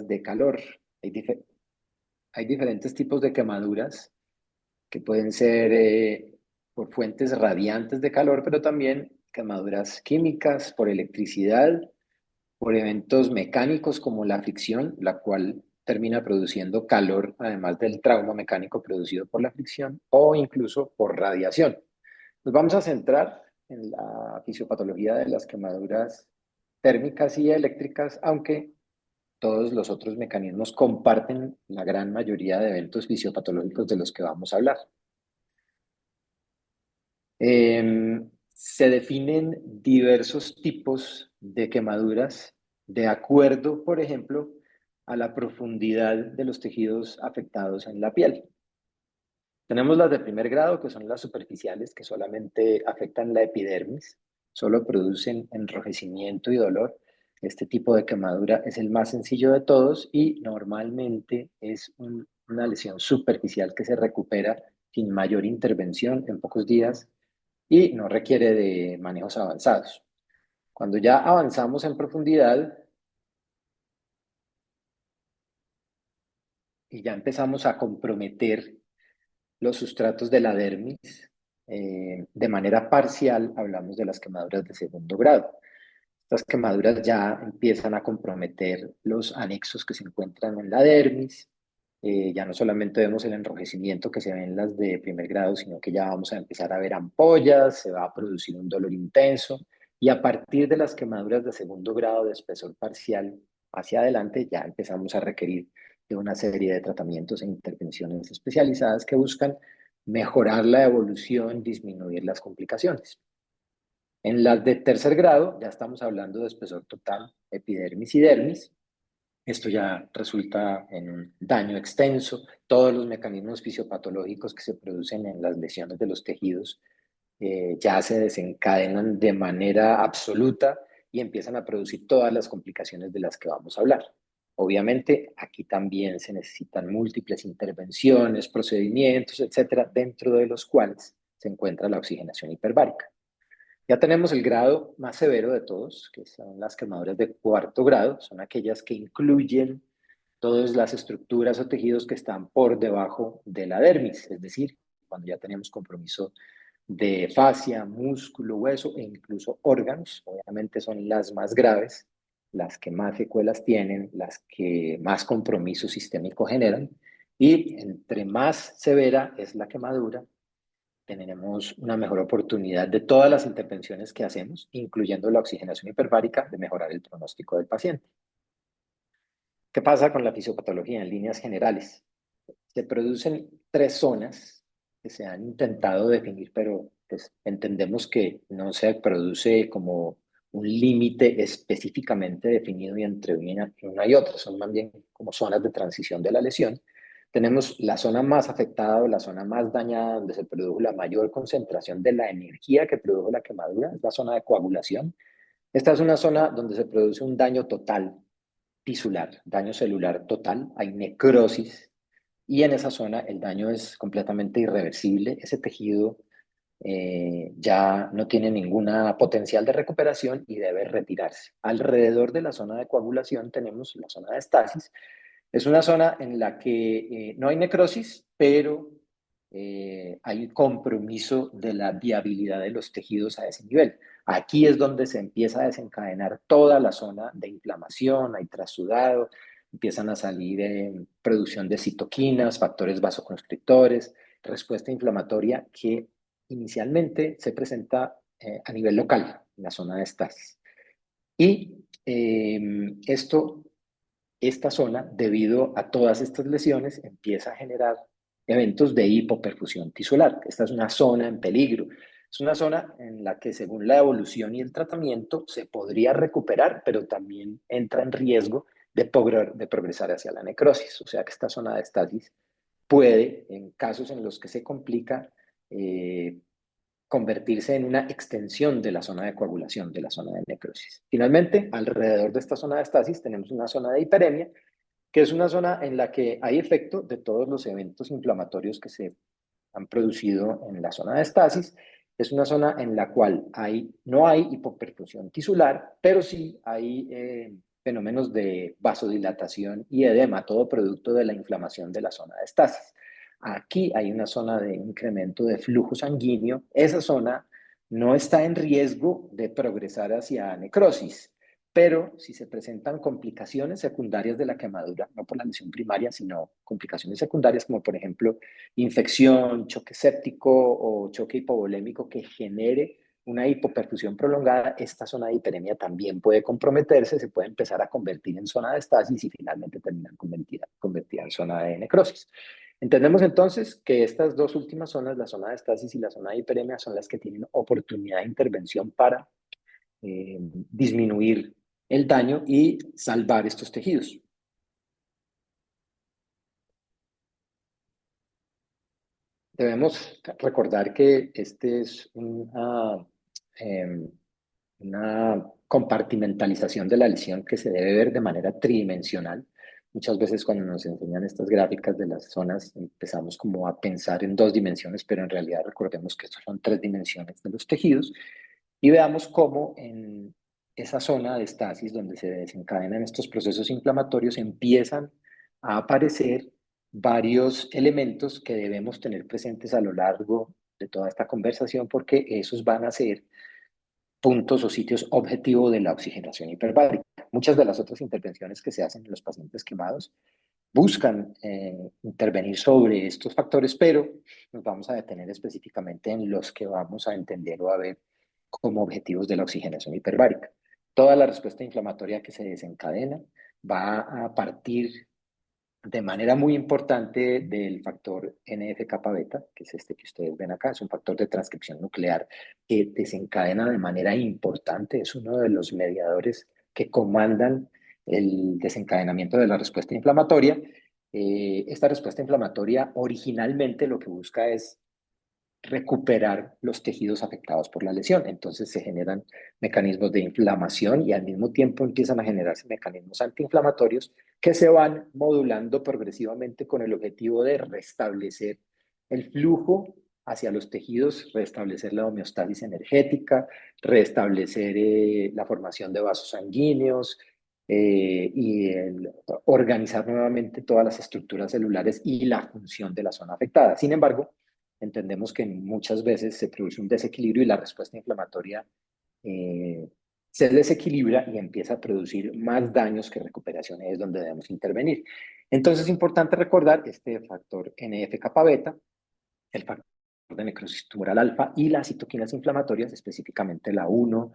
de calor. Hay, hay diferentes tipos de quemaduras que pueden ser por fuentes radiantes de calor, pero también quemaduras químicas, por electricidad, por eventos mecánicos como la fricción, la cual termina produciendo calor, además del trauma mecánico producido por la fricción, o incluso por radiación. Nos vamos a centrar en la fisiopatología de las quemaduras térmicas y eléctricas, aunque todos los otros mecanismos comparten la gran mayoría de eventos fisiopatológicos de los que vamos a hablar. Se definen diversos tipos de quemaduras de acuerdo, por ejemplo, a la profundidad de los tejidos afectados en la piel. Tenemos las de primer grado, que son las superficiales, que solamente afectan la epidermis, solo producen enrojecimiento y dolor. Este tipo de quemadura es el más sencillo de todos y normalmente es una lesión superficial que se recupera sin mayor intervención en pocos días y no requiere de manejos avanzados. Cuando ya avanzamos en profundidad y ya empezamos a comprometer los sustratos de la dermis, de manera parcial hablamos de las quemaduras de segundo grado. Estas quemaduras ya empiezan a comprometer los anexos que se encuentran en la dermis. Ya no solamente vemos el enrojecimiento que se ve en las de primer grado, sino que ya vamos a empezar a ver ampollas, se va a producir un dolor intenso y a partir de las quemaduras de segundo grado de espesor parcial hacia adelante ya empezamos a requerir de una serie de tratamientos e intervenciones especializadas que buscan mejorar la evolución, disminuir las complicaciones. En las de tercer grado ya estamos hablando de espesor total, epidermis y dermis. Esto ya resulta en un daño extenso. Todos los mecanismos fisiopatológicos que se producen en las lesiones de los tejidos ya se desencadenan de manera absoluta y empiezan a producir todas las complicaciones de las que vamos a hablar. Obviamente, aquí también se necesitan múltiples intervenciones, procedimientos, etcétera, dentro de los cuales se encuentra la oxigenación hiperbárica. Ya tenemos el grado más severo de todos, que son las quemaduras de cuarto grado, son aquellas que incluyen todas las estructuras o tejidos que están por debajo de la dermis, es decir, cuando ya tenemos compromiso de fascia, músculo, hueso e incluso órganos, obviamente son las más graves, las que más secuelas tienen, las que más compromiso sistémico generan, y entre más severa es la quemadura, tenemos una mejor oportunidad de todas las intervenciones que hacemos, incluyendo la oxigenación hiperbárica, de mejorar el pronóstico del paciente. ¿Qué pasa con la fisiopatología en líneas generales? Se producen tres zonas que se han intentado definir, pero pues, entendemos que no se produce como un límite específicamente definido entre una y otra, son más bien como zonas de transición de la lesión. Tenemos la zona más afectada o la zona más dañada donde se produjo la mayor concentración de la energía que produjo la quemadura, es la zona de coagulación. Esta es una zona donde se produce un daño total tisular, daño celular total, hay necrosis y en esa zona el daño es completamente irreversible, ese tejido ya no tiene ninguna potencial de recuperación y debe retirarse. Alrededor de la zona de coagulación tenemos la zona de estasis. Es una zona en la que no hay necrosis, pero hay compromiso de la viabilidad de los tejidos a ese nivel. Aquí es donde se empieza a desencadenar toda la zona de inflamación, hay trasudado, empiezan a salir producción de citoquinas, factores vasoconstrictores, respuesta inflamatoria que inicialmente se presenta a nivel local, en la zona de estasis. Y esta zona, debido a todas estas lesiones, empieza a generar eventos de hipoperfusión tisular. Esta es una zona en peligro. Es una zona en la que, según la evolución y el tratamiento, se podría recuperar, pero también entra en riesgo de progresar hacia la necrosis. O sea que esta zona de estasis puede, en casos en los que se complica, eh, convertirse en una extensión de la zona de coagulación, de la zona de necrosis. Finalmente, alrededor de esta zona de estasis tenemos una zona de hiperemia, que es una zona en la que hay efecto de todos los eventos inflamatorios que se han producido en la zona de estasis. Es una zona en la cual no hay hipoperfusión tisular, pero sí hay fenómenos de vasodilatación y edema, todo producto de la inflamación de la zona de estasis. Aquí hay una zona de incremento de flujo sanguíneo. Esa zona no está en riesgo de progresar hacia necrosis, pero si se presentan complicaciones secundarias de la quemadura, no por la lesión primaria, sino complicaciones secundarias como por ejemplo infección, choque séptico o choque hipovolémico que genere una hipoperfusión prolongada, esta zona de hiperemia también puede comprometerse, se puede empezar a convertir en zona de estasis y finalmente terminar convertida en zona de necrosis. Entendemos entonces que estas dos últimas zonas, la zona de estasis y la zona de hiperemia, son las que tienen oportunidad de intervención para disminuir el daño y salvar estos tejidos. Debemos recordar que este es una compartimentalización de la lesión que se debe ver de manera tridimensional. Muchas veces cuando nos enseñan estas gráficas de las zonas empezamos como a pensar en dos dimensiones, pero en realidad recordemos que estos son tres dimensiones de los tejidos y veamos cómo en esa zona de estasis donde se desencadenan estos procesos inflamatorios empiezan a aparecer varios elementos que debemos tener presentes a lo largo de toda esta conversación porque esos van a ser puntos o sitios objetivo de la oxigenación hiperbárica. Muchas de las otras intervenciones que se hacen en los pacientes quemados buscan intervenir sobre estos factores, pero nos vamos a detener específicamente en los que vamos a entender o a ver como objetivos de la oxigenación hiperbárica. Toda la respuesta inflamatoria que se desencadena va a partir de manera muy importante del factor NF-kappa beta, que es este que ustedes ven acá, es un factor de transcripción nuclear que desencadena de manera importante, es uno de los mediadores que comandan el desencadenamiento de la respuesta inflamatoria. Esta respuesta inflamatoria originalmente lo que busca es recuperar los tejidos afectados por la lesión. Entonces se generan mecanismos de inflamación y al mismo tiempo empiezan a generarse mecanismos antiinflamatorios que se van modulando progresivamente con el objetivo de restablecer el flujo hacia los tejidos, restablecer la homeostasis energética, restablecer la formación de vasos sanguíneos, organizar nuevamente todas las estructuras celulares y la función de la zona afectada. Sin embargo, entendemos que muchas veces se produce un desequilibrio y la respuesta inflamatoria se desequilibra y empieza a producir más daños que recuperación, es donde debemos intervenir. Entonces es importante recordar este factor NF-kappa beta, el factor de necrosis tumoral alfa y las citoquinas inflamatorias, específicamente la 1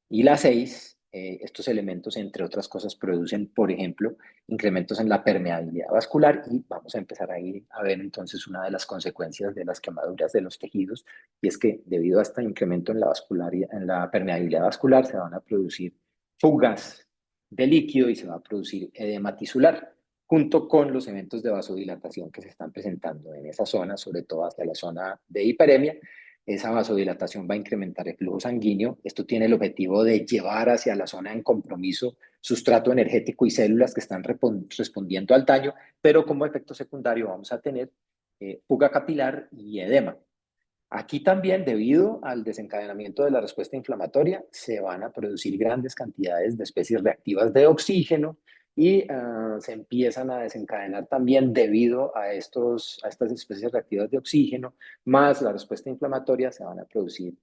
y la 6, estos elementos, entre otras cosas, producen, por ejemplo, incrementos en la permeabilidad vascular y vamos a empezar a ir a ver entonces una de las consecuencias de las quemaduras de los tejidos y es que debido a este incremento en en la permeabilidad vascular se van a producir fugas de líquido y se va a producir edema tisular junto con los eventos de vasodilatación que se están presentando en esa zona, sobre todo hacia la zona de hiperemia. Esa vasodilatación va a incrementar el flujo sanguíneo. Esto tiene el objetivo de llevar hacia la zona en compromiso sustrato energético y células que están respondiendo al daño, pero como efecto secundario vamos a tener fuga capilar y edema. Aquí también, debido al desencadenamiento de la respuesta inflamatoria, se van a producir grandes cantidades de especies reactivas de oxígeno y se empiezan a desencadenar también debido a estas especies reactivas de oxígeno, más la respuesta inflamatoria, se van a producir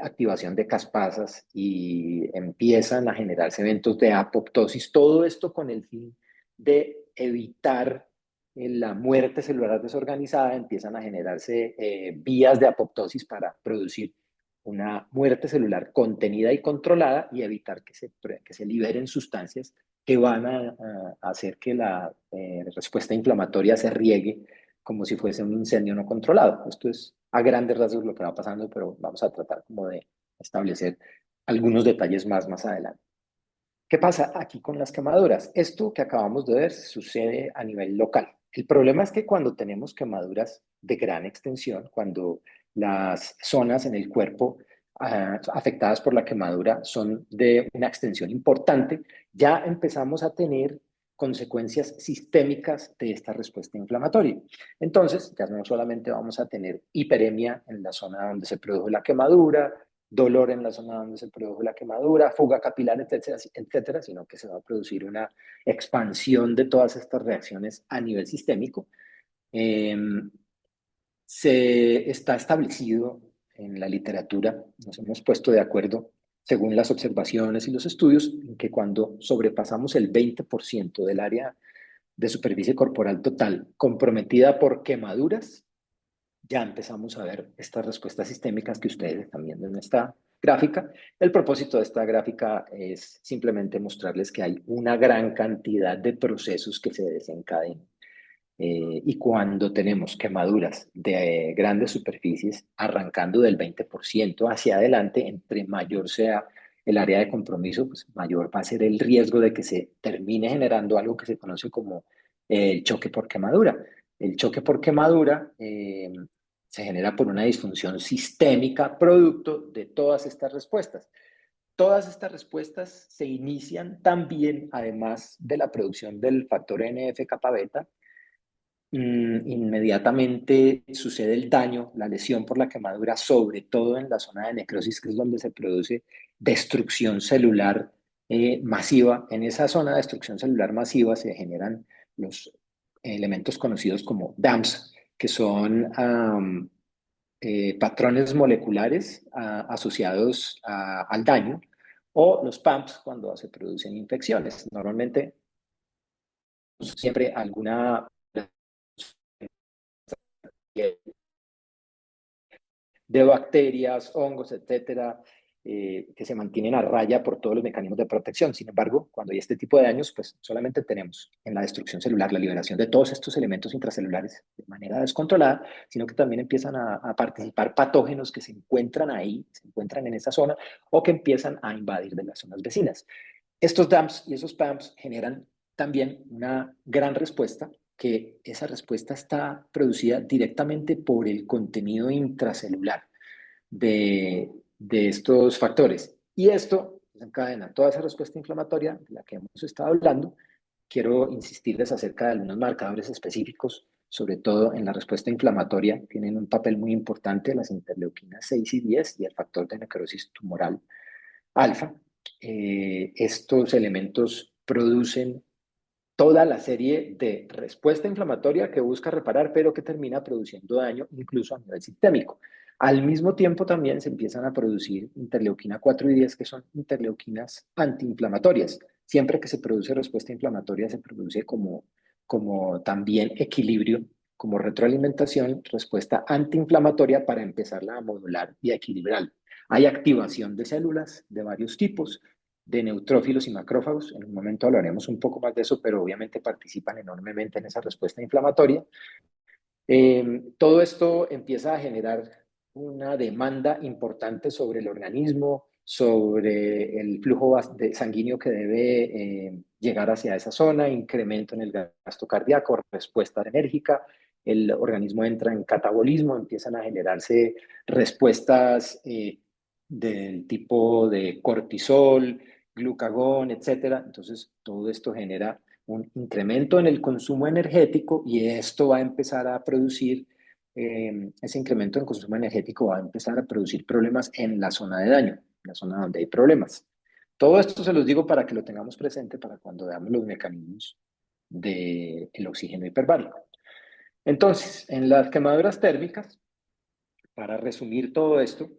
activación de caspasas y empiezan a generarse eventos de apoptosis. Todo esto con el fin de evitar en la muerte celular desorganizada empiezan a generarse vías de apoptosis para producir una muerte celular contenida y controlada y evitar que se liberen sustancias que van a hacer que la respuesta inflamatoria se riegue como si fuese un incendio no controlado. Esto es a grandes rasgos lo que va pasando, pero vamos a tratar como de establecer algunos detalles más adelante. ¿Qué pasa aquí con las quemaduras? Esto que acabamos de ver sucede a nivel local. El problema es que cuando tenemos quemaduras de gran extensión, cuando las zonas en el cuerpo afectadas por la quemadura son de una extensión importante, ya empezamos a tener consecuencias sistémicas de esta respuesta inflamatoria. Entonces, ya no solamente vamos a tener hiperemia en la zona donde se produjo la quemadura, dolor en la zona donde se produjo la quemadura, fuga capilar, etcétera, etcétera, sino que se va a producir una expansión de todas estas reacciones a nivel sistémico. Se está establecido en la literatura, nos hemos puesto de acuerdo según las observaciones y los estudios, en que cuando sobrepasamos el 20% del área de superficie corporal total comprometida por quemaduras, ya empezamos a ver estas respuestas sistémicas que ustedes están viendo en esta gráfica. El propósito de esta gráfica es simplemente mostrarles que hay una gran cantidad de procesos que se desencadenan. Y cuando tenemos quemaduras de grandes superficies, arrancando del 20% hacia adelante, entre mayor sea el área de compromiso, pues mayor va a ser el riesgo de que se termine generando algo que se conoce como el choque por quemadura. El choque por quemadura se genera por una disfunción sistémica producto de todas estas respuestas. Todas estas respuestas se inician también, además de la producción del factor NF-kappa beta, inmediatamente sucede el daño, la lesión por la quemadura, sobre todo en la zona de necrosis, que es donde se produce destrucción celular masiva. En esa zona de destrucción celular masiva se generan los elementos conocidos como DAMPs, que son patrones moleculares asociados al daño, o los PAMPs cuando se producen infecciones. Normalmente, siempre alguna de bacterias, hongos, etcétera, que se mantienen a raya por todos los mecanismos de protección. Sin embargo, cuando hay este tipo de daños, pues solamente tenemos en la destrucción celular la liberación de todos estos elementos intracelulares de manera descontrolada, sino que también empiezan a participar patógenos que se encuentran ahí, se encuentran en esa zona, o que empiezan a invadir de las zonas vecinas. Estos DAMPs y esos PAMPs generan también una gran respuesta, que esa respuesta está producida directamente por el contenido intracelular de estos factores. Y esto desencadena toda esa respuesta inflamatoria de la que hemos estado hablando. Quiero insistirles acerca de algunos marcadores específicos, sobre todo en la respuesta inflamatoria. Tienen un papel muy importante las interleuquinas 6 y 10 y el factor de necrosis tumoral alfa. Estos elementos producen toda la serie de respuesta inflamatoria que busca reparar, pero que termina produciendo daño incluso a nivel sistémico. Al mismo tiempo también se empiezan a producir interleuquina 4 y 10, que son interleuquinas antiinflamatorias. Siempre que se produce respuesta inflamatoria, se produce como también equilibrio, como retroalimentación, respuesta antiinflamatoria para empezarla a modular y a equilibrar. Hay activación de células de varios tipos, de neutrófilos y macrófagos. En un momento hablaremos un poco más de eso, pero obviamente participan enormemente en esa respuesta inflamatoria. Todo esto empieza a generar una demanda importante sobre el organismo, sobre el flujo sanguíneo que debe llegar hacia esa zona, incremento en el gasto cardíaco, respuesta enérgica, el organismo entra en catabolismo, empiezan a generarse respuestas del tipo de cortisol, glucagón, etcétera. Entonces, todo esto genera un incremento en el consumo energético y esto va a empezar a producir, ese incremento en consumo energético va a empezar a producir problemas en la zona de daño, en la zona donde hay problemas. Todo esto se los digo para que lo tengamos presente para cuando veamos los mecanismos del oxígeno hiperbárico. Entonces, en las quemaduras térmicas, para resumir todo esto,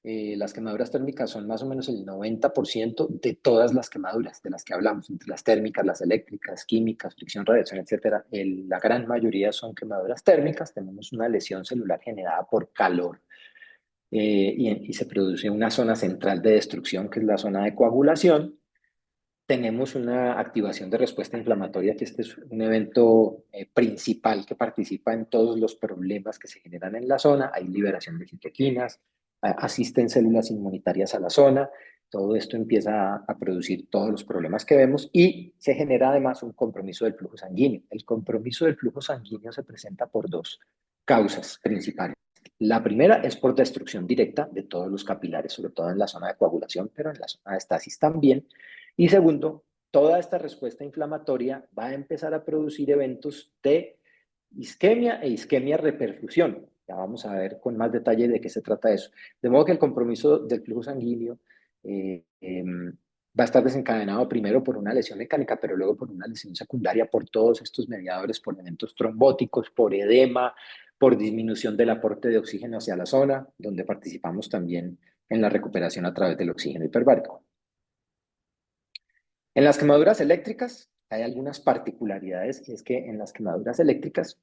las quemaduras térmicas son más o menos el 90% de todas las quemaduras de las que hablamos, entre las térmicas, las eléctricas, químicas, fricción, radiación, etcétera. La gran mayoría son quemaduras térmicas. Tenemos una lesión celular generada por calor y se produce una zona central de destrucción, que es la zona de coagulación. Tenemos una activación de respuesta inflamatoria, que este es un evento principal que participa en todos los problemas que se generan en la zona. Hay liberación de citoquinas, asisten células inmunitarias a la zona. Todo esto empieza a producir todos los problemas que vemos y se genera además un compromiso del flujo sanguíneo. El compromiso del flujo sanguíneo se presenta por dos causas principales. La primera es por destrucción directa de todos los capilares, sobre todo en la zona de coagulación, pero en la zona de estasis también. Y segundo, toda esta respuesta inflamatoria va a empezar a producir eventos de isquemia e isquemia reperfusión. Ya vamos a ver con más detalle de qué se trata eso. De modo que el compromiso del flujo sanguíneo va a estar desencadenado primero por una lesión mecánica, pero luego por una lesión secundaria por todos estos mediadores, por eventos trombóticos, por edema, por disminución del aporte de oxígeno hacia la zona, donde participamos también en la recuperación a través del oxígeno hiperbárico. En las quemaduras eléctricas hay algunas particularidades, y es que en las quemaduras eléctricas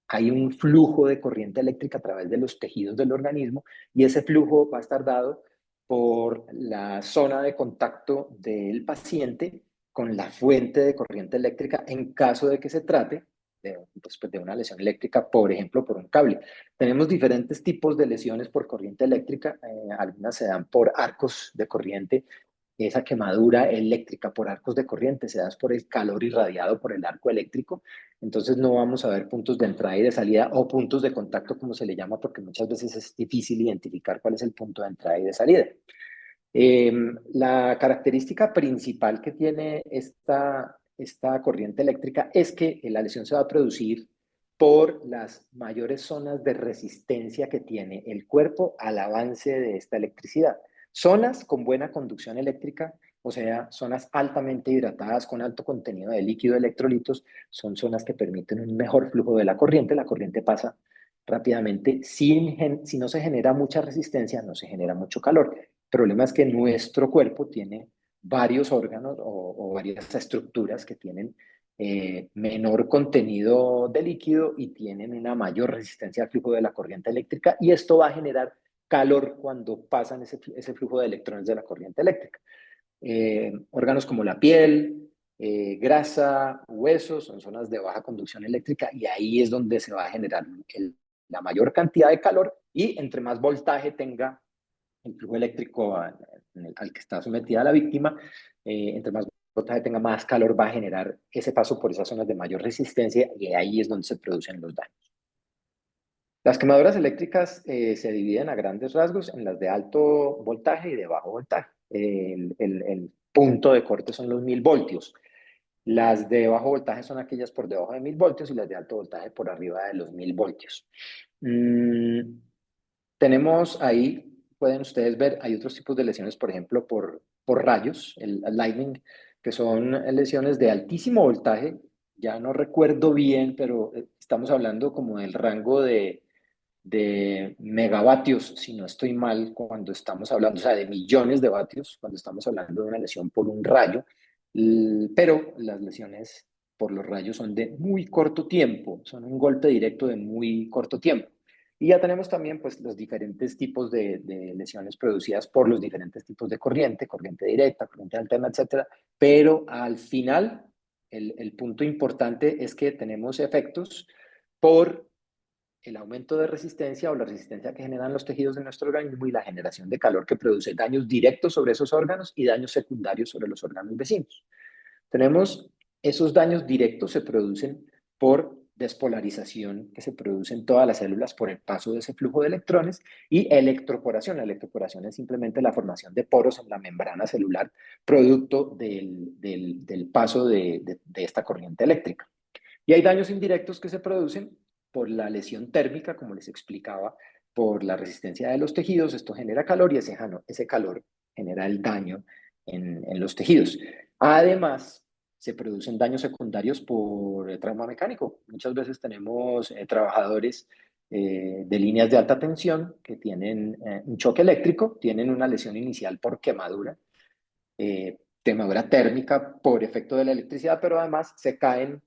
hay un flujo de corriente eléctrica a través de los tejidos del organismo y ese flujo va a estar dado por la zona de contacto del paciente con la fuente de corriente eléctrica en caso de que se trate de una lesión eléctrica, por ejemplo, por un cable. Tenemos diferentes tipos de lesiones por corriente eléctrica, algunas se dan por arcos de corriente. Esa quemadura eléctrica por arcos de corriente se da por el calor irradiado por el arco eléctrico. Entonces no vamos a ver puntos de entrada y de salida o puntos de contacto, como se le llama, porque muchas veces es difícil identificar cuál es el punto de entrada y de salida. La característica principal que tiene esta corriente eléctrica es que la lesión se va a producir por las mayores zonas de resistencia que tiene el cuerpo al avance de esta electricidad. Zonas con buena conducción eléctrica, o sea, zonas altamente hidratadas con alto contenido de líquido electrolitos, son zonas que permiten un mejor flujo de la corriente pasa rápidamente, si no se genera mucha resistencia, no se genera mucho calor. El problema es que nuestro cuerpo tiene varios órganos o varias estructuras que tienen menor contenido de líquido y tienen una mayor resistencia al flujo de la corriente eléctrica y esto va a generar calor cuando pasan ese flujo de electrones de la corriente eléctrica. Órganos como la piel, grasa, huesos, son zonas de baja conducción eléctrica y ahí es donde se va a generar la mayor cantidad de calor y entre más voltaje tenga el flujo eléctrico al que está sometida la víctima, entre más voltaje tenga, más calor va a generar ese paso por esas zonas de mayor resistencia y ahí es donde se producen los daños. Las quemaduras eléctricas se dividen a grandes rasgos en las de alto voltaje y de bajo voltaje. El punto de corte son los 1000 voltios. Las de bajo voltaje son aquellas por debajo de 1000 voltios y las de alto voltaje por arriba de los 1000 voltios. Tenemos ahí, pueden ustedes ver, hay otros tipos de lesiones, por ejemplo, por rayos, el lightning, que son lesiones de altísimo voltaje. Ya no recuerdo bien, pero estamos hablando como del rango de megavatios, si no estoy mal, cuando estamos hablando, o sea, de millones de vatios, cuando estamos hablando de una lesión por un rayo, pero las lesiones por los rayos son de muy corto tiempo, son un golpe directo de muy corto tiempo. Y ya tenemos también pues, los diferentes tipos de lesiones producidas por los diferentes tipos de corriente, corriente directa, corriente alterna, etcétera. Pero al final, el punto importante es que tenemos efectos por el aumento de resistencia o la resistencia que generan los tejidos de nuestro organismo y la generación de calor que produce daños directos sobre esos órganos y daños secundarios sobre los órganos vecinos. Tenemos esos daños directos se producen por despolarización que se produce en todas las células por el paso de ese flujo de electrones y electroporación. La electroporación es simplemente la formación de poros en la membrana celular producto del paso de esta corriente eléctrica. Y hay daños indirectos que se producen por la lesión térmica, como les explicaba, por la resistencia de los tejidos. Esto genera calor y ese calor genera el daño en los tejidos. Además, se producen daños secundarios por trauma mecánico. Muchas veces tenemos trabajadores de líneas de alta tensión que tienen un choque eléctrico, tienen una lesión inicial por quemadura térmica por efecto de la electricidad, pero además se caen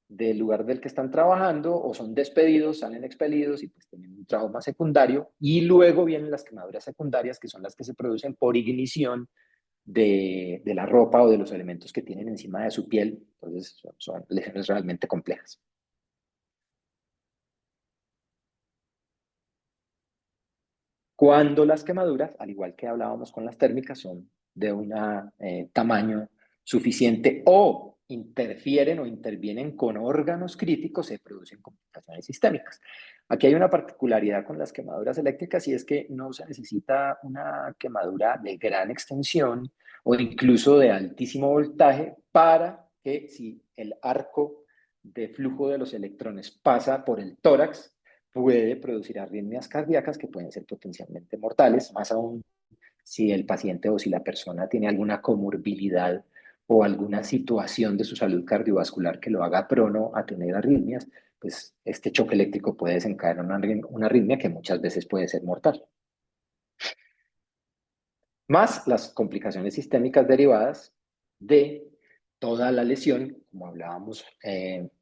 del lugar del que están trabajando o son despedidos, salen expelidos y pues tienen un trauma secundario y luego vienen las quemaduras secundarias que son las que se producen por ignición de la ropa o de los elementos que tienen encima de su piel. Entonces son lesiones realmente complejas. Cuando las quemaduras, al igual que hablábamos con las térmicas, son de un tamaño suficiente o interfieren o intervienen con órganos críticos, se producen complicaciones sistémicas. Aquí hay una particularidad con las quemaduras eléctricas y es que no se necesita una quemadura de gran extensión o incluso de altísimo voltaje para que si el arco de flujo de los electrones pasa por el tórax, puede producir arritmias cardíacas que pueden ser potencialmente mortales, más aún si el paciente o si la persona tiene alguna comorbilidad o alguna situación de su salud cardiovascular que lo haga prono a tener arritmias, pues este choque eléctrico puede desencadenar una arritmia que muchas veces puede ser mortal. Más las complicaciones sistémicas derivadas de toda la lesión, como hablábamos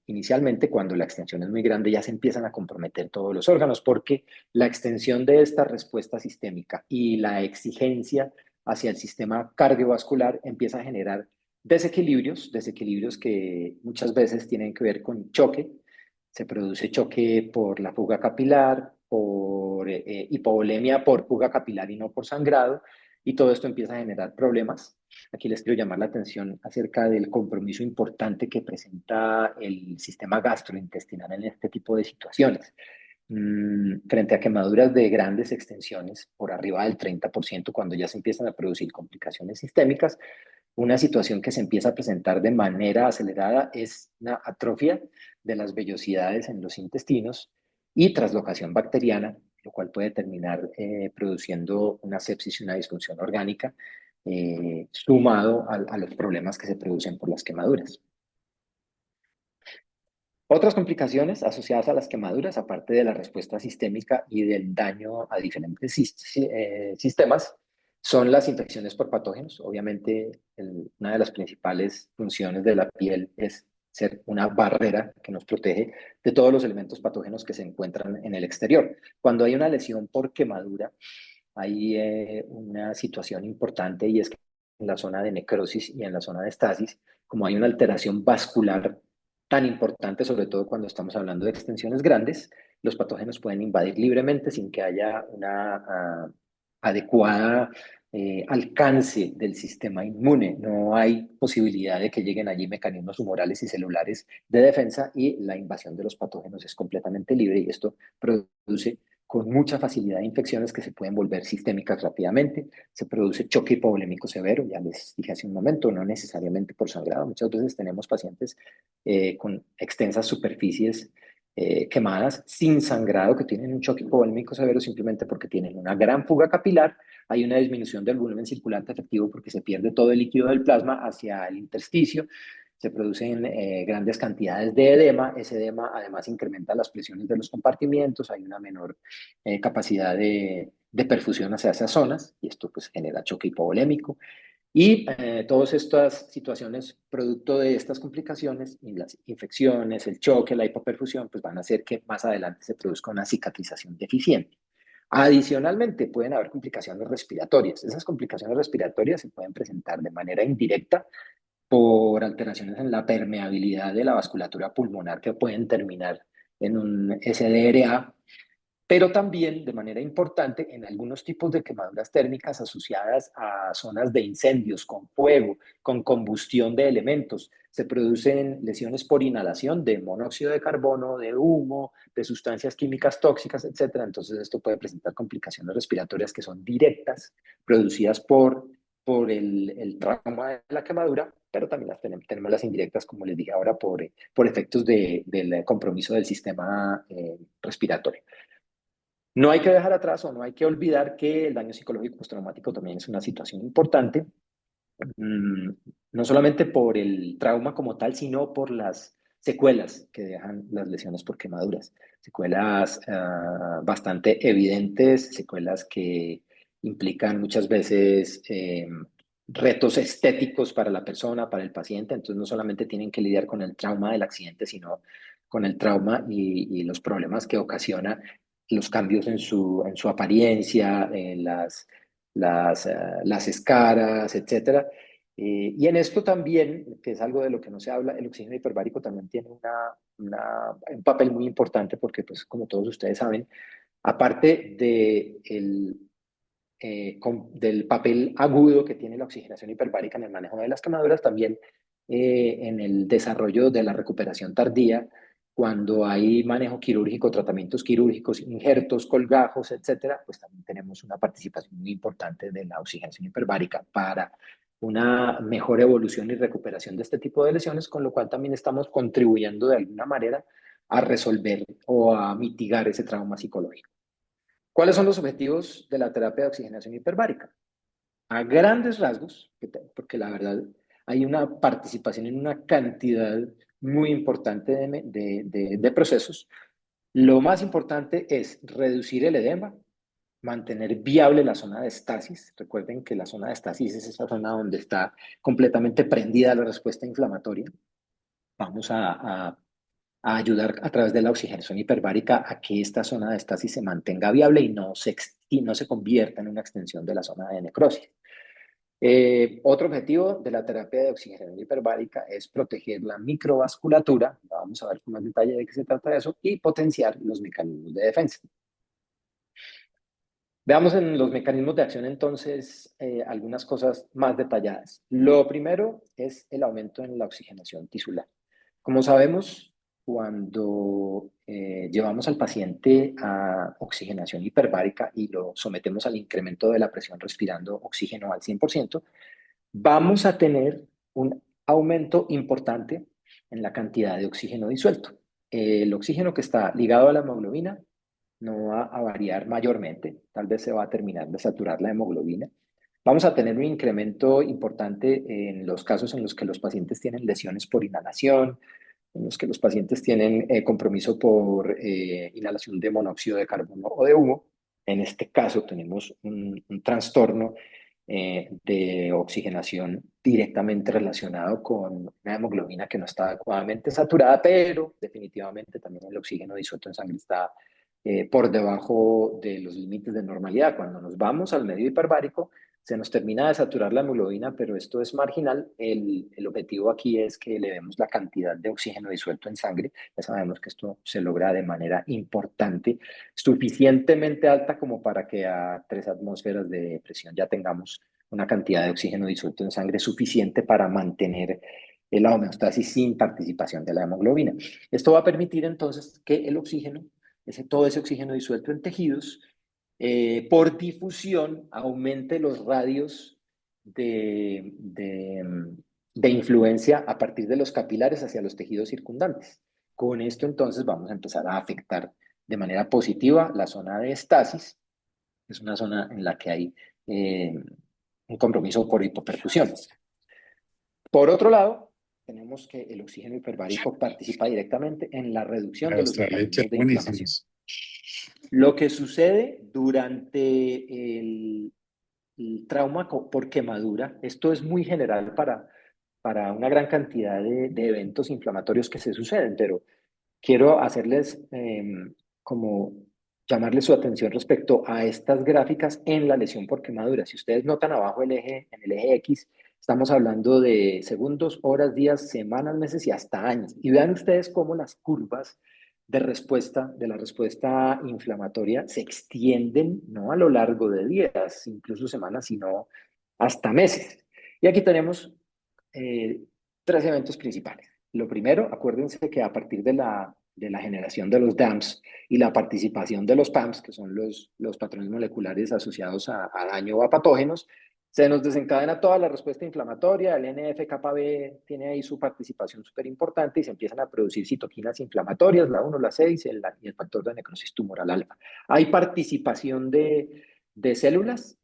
inicialmente, cuando la extensión es muy grande ya se empiezan a comprometer todos los órganos, porque la extensión de esta respuesta sistémica y la exigencia hacia el sistema cardiovascular empieza a generar desequilibrios que muchas veces tienen que ver con choque. Se produce choque por la fuga capilar, por hipovolemia por fuga capilar y no por sangrado, y todo esto empieza a generar problemas. Aquí les quiero llamar la atención acerca del compromiso importante que presenta el sistema gastrointestinal en este tipo de situaciones. Frente a quemaduras de grandes extensiones, por arriba del 30%, cuando ya se empiezan a producir complicaciones sistémicas, una situación que se empieza a presentar de manera acelerada es una atrofia de las vellosidades en los intestinos y traslocación bacteriana, lo cual puede terminar produciendo una sepsis y una disfunción orgánica, sumado a los problemas que se producen por las quemaduras. Otras complicaciones asociadas a las quemaduras, aparte de la respuesta sistémica y del daño a diferentes sistemas, son las infecciones por patógenos. Obviamente, una de las principales funciones de la piel es ser una barrera que nos protege de todos los elementos patógenos que se encuentran en el exterior. Cuando hay una lesión por quemadura, hay una situación importante, y es que en la zona de necrosis y en la zona de estasis, como hay una alteración vascular tan importante, sobre todo cuando estamos hablando de extensiones grandes, los patógenos pueden invadir libremente sin que haya una adecuada alcance del sistema inmune. No hay posibilidad de que lleguen allí mecanismos humorales y celulares de defensa, y la invasión de los patógenos es completamente libre, y esto produce con mucha facilidad infecciones que se pueden volver sistémicas rápidamente. Se produce choque hipovolémico severo, ya les dije hace un momento, no necesariamente por sangrado. Muchas veces tenemos pacientes con extensas superficies quemadas sin sangrado, que tienen un choque hipovolémico severo simplemente porque tienen una gran fuga capilar. Hay una disminución del volumen circulante efectivo porque se pierde todo el líquido del plasma hacia el intersticio. Se producen grandes cantidades de edema. Ese edema además incrementa las presiones de los compartimientos, hay una menor capacidad de perfusión hacia esas zonas, y esto pues genera choque hipovolémico. Y todas estas situaciones, producto de estas complicaciones, y las infecciones, el choque, la hipoperfusión, pues van a hacer que más adelante se produzca una cicatrización deficiente. Adicionalmente, pueden haber complicaciones respiratorias. Esas complicaciones respiratorias se pueden presentar de manera indirecta por alteraciones en la permeabilidad de la vasculatura pulmonar, que pueden terminar en un SDRA, pero también de manera importante en algunos tipos de quemaduras térmicas asociadas a zonas de incendios, con fuego, con combustión de elementos. Se producen lesiones por inhalación de monóxido de carbono, de humo, de sustancias químicas tóxicas, etcétera. Entonces esto puede presentar complicaciones respiratorias que son directas, producidas por el trauma de la quemadura, pero también tenemos las indirectas, como les dije ahora, por efectos del compromiso del sistema respiratorio. No hay que dejar atrás o no hay que olvidar que el daño psicológico postraumático también es una situación importante, mm, no solamente por el trauma como tal, sino por las secuelas que dejan las lesiones por quemaduras. Secuelas bastante evidentes, secuelas que implican muchas veces retos estéticos para la persona, para el paciente. Entonces no solamente tienen que lidiar con el trauma del accidente, sino con el trauma y los problemas que ocasiona los cambios en su apariencia, en las escaras, etcétera. Y en esto también, que es algo de lo que no se habla, el oxígeno hiperbárico también tiene un papel muy importante, porque, pues, como todos ustedes saben, aparte del papel agudo que tiene la oxigenación hiperbárica en el manejo de las quemaduras, también en el desarrollo de la recuperación tardía, cuando hay manejo quirúrgico, tratamientos quirúrgicos, injertos, colgajos, etcétera, pues también tenemos una participación muy importante de la oxigenación hiperbárica para una mejor evolución y recuperación de este tipo de lesiones, con lo cual también estamos contribuyendo de alguna manera a resolver o a mitigar ese trauma psicológico. ¿Cuáles son los objetivos de la terapia de oxigenación hiperbárica? A grandes rasgos, porque la verdad hay una participación en una cantidad muy importante de procesos. Lo más importante es reducir el edema, mantener viable la zona de estasis. Recuerden que la zona de estasis es esa zona donde está completamente prendida la respuesta inflamatoria. Vamos a ayudar a través de la oxigenación hiperbárica a que esta zona de estasis se mantenga viable y no se convierta en una extensión de la zona de necrosis. Otro objetivo de la terapia de oxigenación hiperbárica es proteger la microvasculatura, vamos a ver con más detalle de qué se trata de eso, y potenciar los mecanismos de defensa. Veamos en los mecanismos de acción entonces algunas cosas más detalladas. Lo primero es el aumento en la oxigenación tisular. Como sabemos, cuando llevamos al paciente a oxigenación hiperbárica y lo sometemos al incremento de la presión respirando oxígeno al 100%, vamos a tener un aumento importante en la cantidad de oxígeno disuelto. El oxígeno que está ligado a la hemoglobina no va a variar mayormente, tal vez se va a terminar de saturar la hemoglobina. Vamos a tener un incremento importante en los casos en los que los pacientes tienen lesiones por inhalación, en los que los pacientes tienen compromiso por inhalación de monóxido de carbono o de humo. En este caso tenemos un trastorno de oxigenación directamente relacionado con una hemoglobina que no está adecuadamente saturada, pero definitivamente también el oxígeno disuelto en sangre está por debajo de los límites de normalidad. Cuando nos vamos al medio hiperbárico, se nos termina de saturar la hemoglobina, pero esto es marginal. El objetivo aquí es que elevemos la cantidad de oxígeno disuelto en sangre. Ya sabemos que esto se logra de manera importante, suficientemente alta como para que a 3 atmósferas de presión ya tengamos una cantidad de oxígeno disuelto en sangre suficiente para mantener la homeostasis sin participación de la hemoglobina. Esto va a permitir entonces que el oxígeno, todo ese oxígeno disuelto en tejidos, por difusión aumente los radios de influencia a partir de los capilares hacia los tejidos circundantes. Con esto entonces vamos a empezar a afectar de manera positiva la zona de estasis, es una zona en la que hay un compromiso por hipoperfusión. Por otro lado, tenemos que el oxígeno hiperbárico participa directamente en la reducción de los mecanismos de inflamación. Lo que sucede durante el trauma por quemadura, esto es muy general para una gran cantidad de eventos inflamatorios que se suceden, pero quiero hacerles como llamarles su atención respecto a estas gráficas en la lesión por quemadura. Si ustedes notan abajo en el eje X, estamos hablando de segundos, horas, días, semanas, meses y hasta años. Y vean ustedes cómo las curvas de la respuesta inflamatoria se extienden no a lo largo de días, incluso semanas, sino hasta meses. Y aquí tenemos 3 eventos principales. Lo primero, acuérdense que a partir de la generación de los DAMs y la participación de los PAMs, que son los patrones moleculares asociados a daño o a patógenos, se nos desencadena toda la respuesta inflamatoria, el NF-kappa B tiene ahí su participación súper importante y se empiezan a producir citoquinas inflamatorias, la 1, la 6 y el factor de necrosis tumoral alfa. Hay participación de células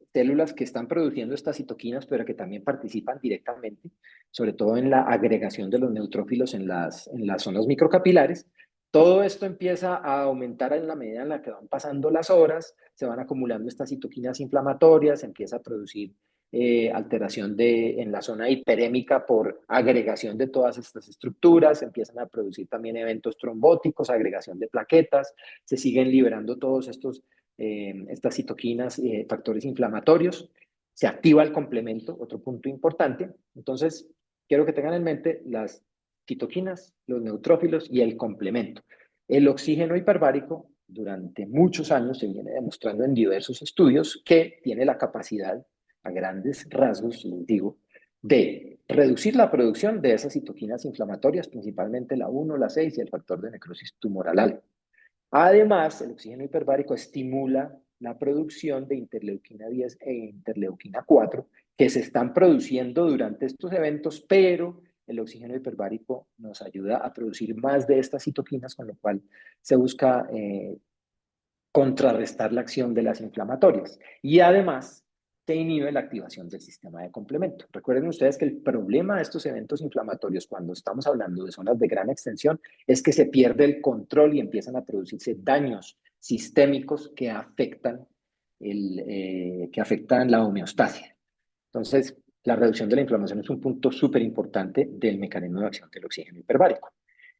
que están produciendo estas citoquinas, pero que también participan directamente, sobre todo en la agregación de los neutrófilos en las zonas microcapilares. Todo esto empieza a aumentar en la medida en la que van pasando las horas, se van acumulando estas citoquinas inflamatorias, se empieza a producir alteración en la zona hiperémica por agregación de todas estas estructuras, se empiezan a producir también eventos trombóticos, agregación de plaquetas, se siguen liberando todos estas citoquinas, factores inflamatorios, se activa el complemento, otro punto importante. Entonces, quiero que tengan en mente las citoquinas, los neutrófilos y el complemento. El oxígeno hiperbárico, durante muchos años se viene demostrando en diversos estudios que tiene la capacidad, a grandes rasgos, les digo, de reducir la producción de esas citoquinas inflamatorias, principalmente la 1, la 6 y el factor de necrosis tumoral alfa. Además, el oxígeno hiperbárico estimula la producción de interleuquina 10 e interleuquina 4, que se están produciendo durante estos eventos, pero el oxígeno hiperbárico nos ayuda a producir más de estas citoquinas, con lo cual se busca contrarrestar la acción de las inflamatorias. Y además se inhibe la activación del sistema de complemento. Recuerden ustedes que el problema de estos eventos inflamatorios, cuando estamos hablando de zonas de gran extensión, es que se pierde el control y empiezan a producirse daños sistémicos que afectan la homeostasia. Entonces, la reducción de la inflamación es un punto súper importante del mecanismo de acción del oxígeno hiperbárico.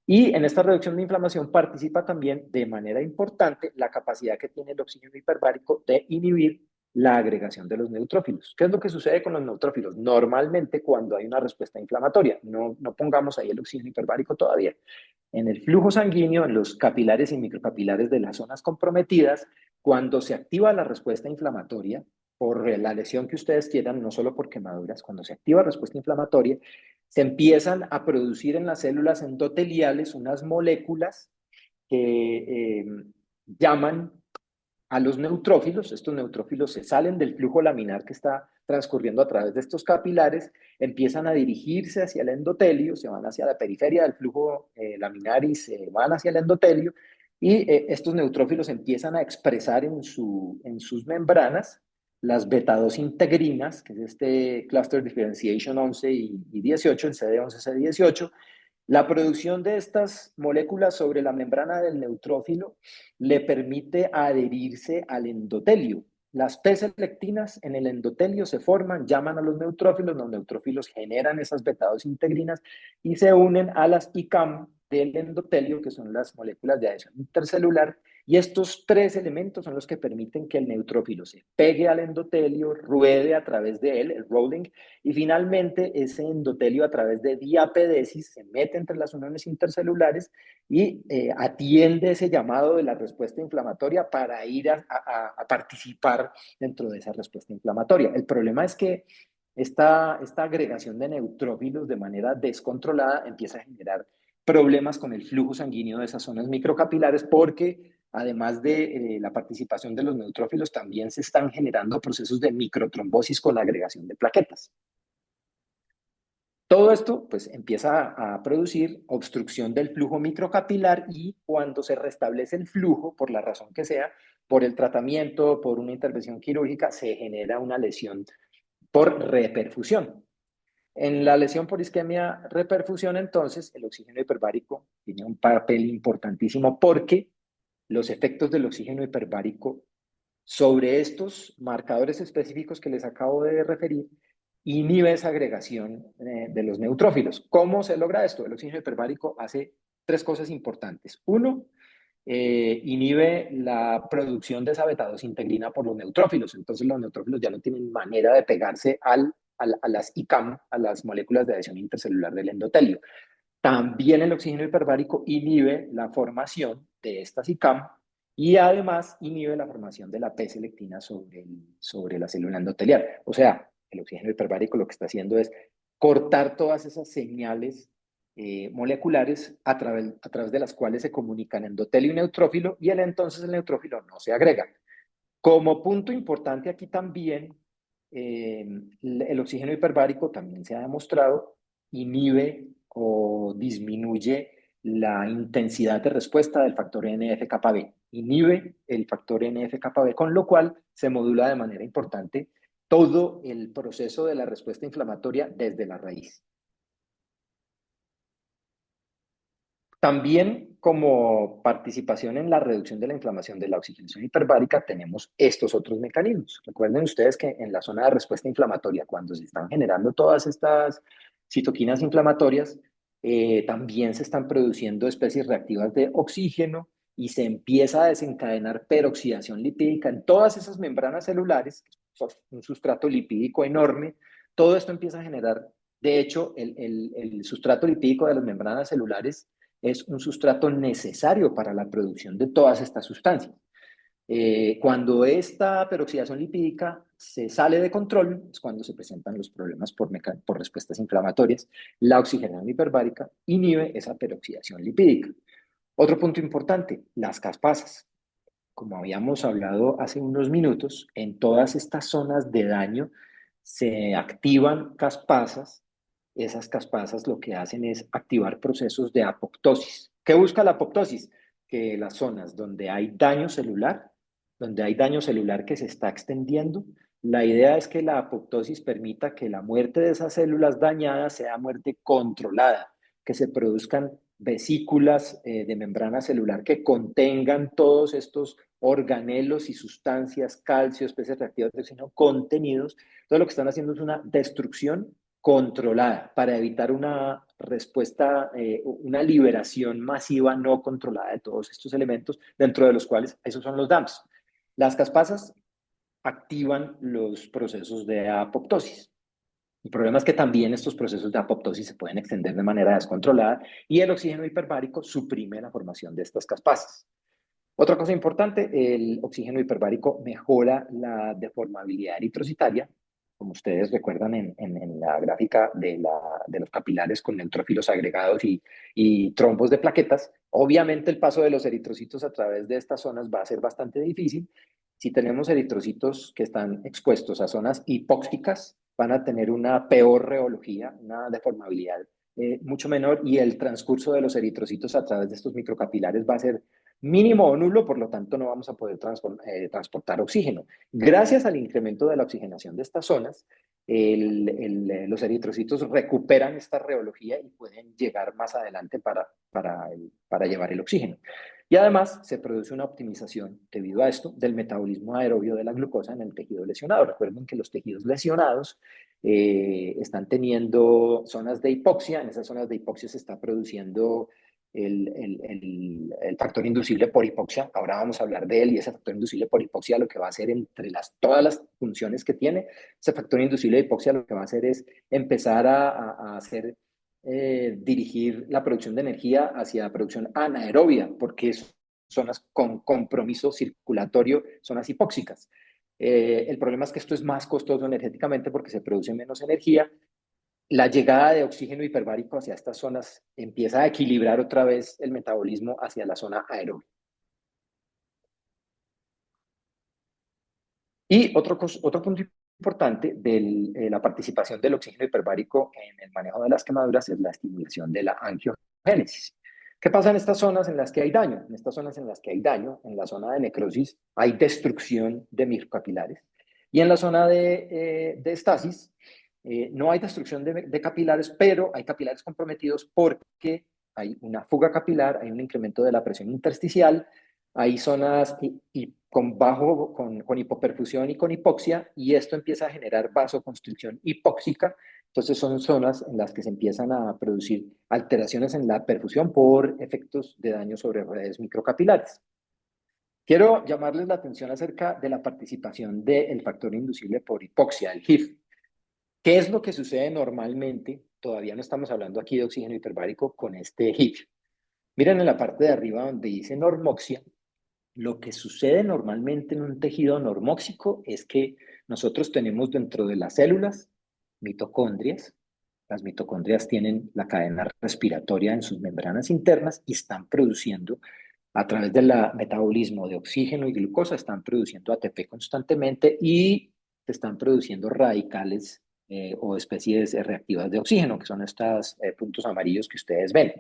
Y en esta reducción de inflamación participa también de manera importante la capacidad que tiene el oxígeno hiperbárico de inhibir la agregación de los neutrófilos. ¿Qué es lo que sucede con los neutrófilos? Normalmente cuando hay una respuesta inflamatoria, no pongamos ahí el oxígeno hiperbárico todavía, en el flujo sanguíneo, en los capilares y microcapilares de las zonas comprometidas, cuando se activa la respuesta inflamatoria, por la lesión que ustedes quieran, no solo por quemaduras, cuando se activa la respuesta inflamatoria, se empiezan a producir en las células endoteliales unas moléculas que llaman a los neutrófilos. Estos neutrófilos se salen del flujo laminar que está transcurriendo a través de estos capilares, empiezan a dirigirse hacia el endotelio, se van hacia la periferia del flujo laminar y se van hacia el endotelio, y estos neutrófilos empiezan a expresar en sus membranas las beta-2 integrinas, que es este Cluster Differentiation 11 y 18, el CD11, CD18. La producción de estas moléculas sobre la membrana del neutrófilo le permite adherirse al endotelio. Las P-selectinas en el endotelio se forman, llaman a los neutrófilos generan esas beta-2 integrinas y se unen a las ICAM del endotelio, que son las moléculas de adhesión intercelular, y estos tres elementos son los que permiten que el neutrófilo se pegue al endotelio, ruede a través de él, el rolling, y finalmente ese endotelio a través de diapedesis se mete entre las uniones intercelulares y atiende ese llamado de la respuesta inflamatoria para ir a participar dentro de esa respuesta inflamatoria. El problema es que esta agregación de neutrófilos de manera descontrolada empieza a generar problemas con el flujo sanguíneo de esas zonas microcapilares porque además de la participación de los neutrófilos, también se están generando procesos de microtrombosis con la agregación de plaquetas. Todo esto pues empieza a producir obstrucción del flujo microcapilar y cuando se restablece el flujo, por la razón que sea, por el tratamiento, por una intervención quirúrgica, se genera una lesión por reperfusión. En la lesión por isquemia reperfusión, entonces, el oxígeno hiperbárico tiene un papel importantísimo porque los efectos del oxígeno hiperbárico sobre estos marcadores específicos que les acabo de referir inhibe esa agregación de los neutrófilos. ¿Cómo se logra esto? El oxígeno hiperbárico hace tres cosas importantes. Uno, inhibe la producción de esa beta-2 integrina por los neutrófilos. Entonces los neutrófilos ya no tienen manera de pegarse a las ICAM, a las moléculas de adhesión intercelular del endotelio. También el oxígeno hiperbárico inhibe la formación de estas ICAM y además inhibe la formación de la P-selectina sobre la célula endotelial. O sea, el oxígeno hiperbárico lo que está haciendo es cortar todas esas señales moleculares a través de las cuales se comunican endotelio y neutrófilo y entonces el neutrófilo no se agrega. Como punto importante aquí también, el oxígeno hiperbárico también se ha demostrado inhibe o disminuye la intensidad de respuesta del factor NF-kappa B. Inhibe el factor NF-kappa B, con lo cual se modula de manera importante todo el proceso de la respuesta inflamatoria desde la raíz. También como participación en la reducción de la inflamación de la oxigenación hiperbárica tenemos estos otros mecanismos. Recuerden ustedes que en la zona de respuesta inflamatoria, cuando se están generando todas estas citoquinas inflamatorias, también se están produciendo especies reactivas de oxígeno y se empieza a desencadenar peroxidación lipídica en todas esas membranas celulares, un sustrato lipídico enorme. Todo esto empieza a generar, de hecho, el sustrato lipídico de las membranas celulares es un sustrato necesario para la producción de todas estas sustancias. Cuando esta peroxidación lipídica se sale de control, es cuando se presentan los problemas por respuestas inflamatorias. La oxigenación hiperbárica inhibe esa peroxidación lipídica. Otro punto importante, las caspasas. Como habíamos hablado hace unos minutos, en todas estas zonas de daño se activan caspasas esas caspasas lo que hacen es activar procesos de apoptosis. ¿Qué busca la apoptosis? Que las zonas donde hay daño celular que se está extendiendo, la idea es que la apoptosis permita que la muerte de esas células dañadas sea muerte controlada, que se produzcan vesículas de membrana celular que contengan todos estos organelos y sustancias, calcio, especies reactivas de oxígeno contenidos. Entonces lo que están haciendo es una destrucción controlada para evitar una respuesta, una liberación masiva no controlada de todos estos elementos, dentro de los cuales esos son los DAMPs. Las caspasas activan los procesos de apoptosis. El problema es que también estos procesos de apoptosis se pueden extender de manera descontrolada y el oxígeno hiperbárico suprime la formación de estas caspasas. Otra cosa importante, el oxígeno hiperbárico mejora la deformabilidad eritrocitaria, como ustedes recuerdan en la gráfica de los capilares con neutrófilos agregados y trombos de plaquetas. Obviamente el paso de los eritrocitos a través de estas zonas va a ser bastante difícil. Si tenemos eritrocitos que están expuestos a zonas hipóxicas, van a tener una peor reología, una deformabilidad mucho menor, y el transcurso de los eritrocitos a través de estos microcapilares va a ser mínimo o nulo, por lo tanto no vamos a poder transportar oxígeno. Gracias al incremento de la oxigenación de estas zonas, los eritrocitos recuperan esta reología y pueden llegar más adelante para llevar el oxígeno. Y además se produce una optimización debido a esto del metabolismo aerobio de la glucosa en el tejido lesionado. Recuerden que los tejidos lesionados están teniendo zonas de hipoxia. En esas zonas de hipoxia se está produciendo el factor inducible por hipoxia. Ahora vamos a hablar de él, y ese factor inducible por hipoxia lo que va a hacer entre todas las funciones que tiene, ese factor inducible de hipoxia lo que va a hacer es empezar a hacer, dirigir la producción de energía hacia la producción anaerobia, porque es zonas con compromiso circulatorio, zonas hipóxicas. El problema es que esto es más costoso energéticamente porque se produce menos energía. La llegada de oxígeno hiperbárico hacia estas zonas empieza a equilibrar otra vez el metabolismo hacia la zona aeróbica. Y otro punto importante de la participación del oxígeno hiperbárico en el manejo de las quemaduras es la estimulación de la angiogénesis. ¿Qué pasa en estas zonas en las que hay daño? En estas zonas en las que hay daño, en la zona de necrosis, hay destrucción de microcapilares. Y en la zona de estasis, no hay destrucción de capilares, pero hay capilares comprometidos porque hay una fuga capilar, hay un incremento de la presión intersticial, hay zonas con hipoperfusión y con hipoxia, y esto empieza a generar vasoconstricción hipóxica. Entonces son zonas en las que se empiezan a producir alteraciones en la perfusión por efectos de daño sobre redes microcapilares. Quiero llamarles la atención acerca de la participación del factor inducible por hipoxia, el HIF. ¿Qué es lo que sucede normalmente? Todavía no estamos hablando aquí de oxígeno hiperbárico con este HIF. Miren en la parte de arriba donde dice normoxia. Lo que sucede normalmente en un tejido normóxico es que nosotros tenemos dentro de las células mitocondrias. Las mitocondrias tienen la cadena respiratoria en sus membranas internas y están produciendo, a través del metabolismo de oxígeno y glucosa, están produciendo ATP constantemente y están produciendo radicales o especies reactivas de oxígeno, que son estos puntos amarillos que ustedes ven.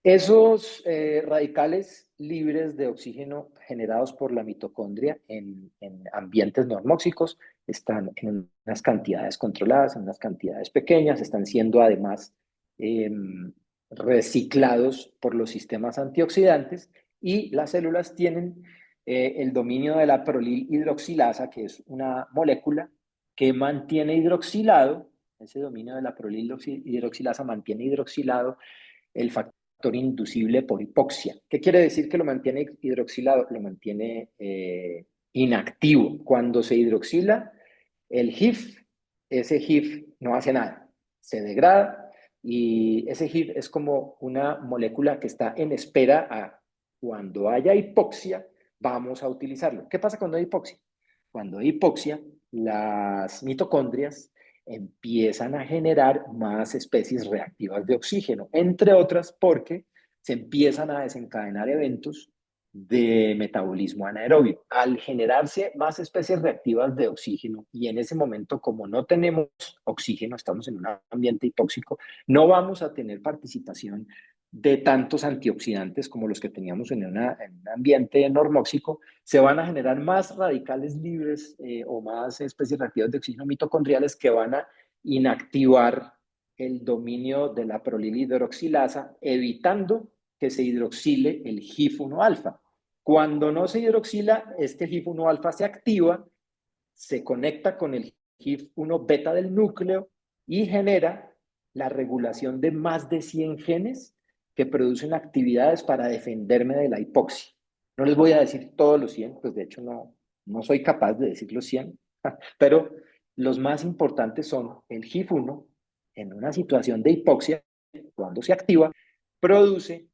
Esos radicales libres de oxígeno generados por la mitocondria en ambientes normóxicos están en unas cantidades controladas, en unas cantidades pequeñas, están siendo además eh, reciclados por los sistemas antioxidantes, y las células tienen el dominio de la prolil hidroxilasa, que es una molécula que mantiene hidroxilado. Ese dominio de la prolil hidroxilasa mantiene hidroxilado el factor inducible por hipoxia. ¿Qué quiere decir que lo mantiene hidroxilado? Lo mantiene inactivo. Cuando se hidroxila el HIF, ese HIF no hace nada, se degrada, y ese HIF es como una molécula que está en espera a cuando haya hipoxia, vamos a utilizarlo. ¿Qué pasa cuando hay hipoxia? Cuando hay hipoxia, las mitocondrias empiezan a generar más especies reactivas de oxígeno, entre otras porque se empiezan a desencadenar eventos de metabolismo anaerobio. Al generarse más especies reactivas de oxígeno y en ese momento, como no tenemos oxígeno, estamos en un ambiente hipóxico, no vamos a tener participación de tantos antioxidantes como los que teníamos en un ambiente normóxico, se van a generar más radicales libres o más especies reactivas de oxígeno mitocondriales que van a inactivar el dominio de la prolilhidroxilasa, evitando que se hidroxile el GIF1 alfa. Cuando no se hidroxila, este GIF1 alfa se activa, se conecta con el GIF1 beta del núcleo y genera la regulación de más de 100 genes que producen actividades para defenderme de la hipoxia. No les voy a decir todos los 100, pues de hecho no soy capaz de decir los 100, pero los más importantes son el GIF1 en una situación de hipoxia, cuando se activa, produce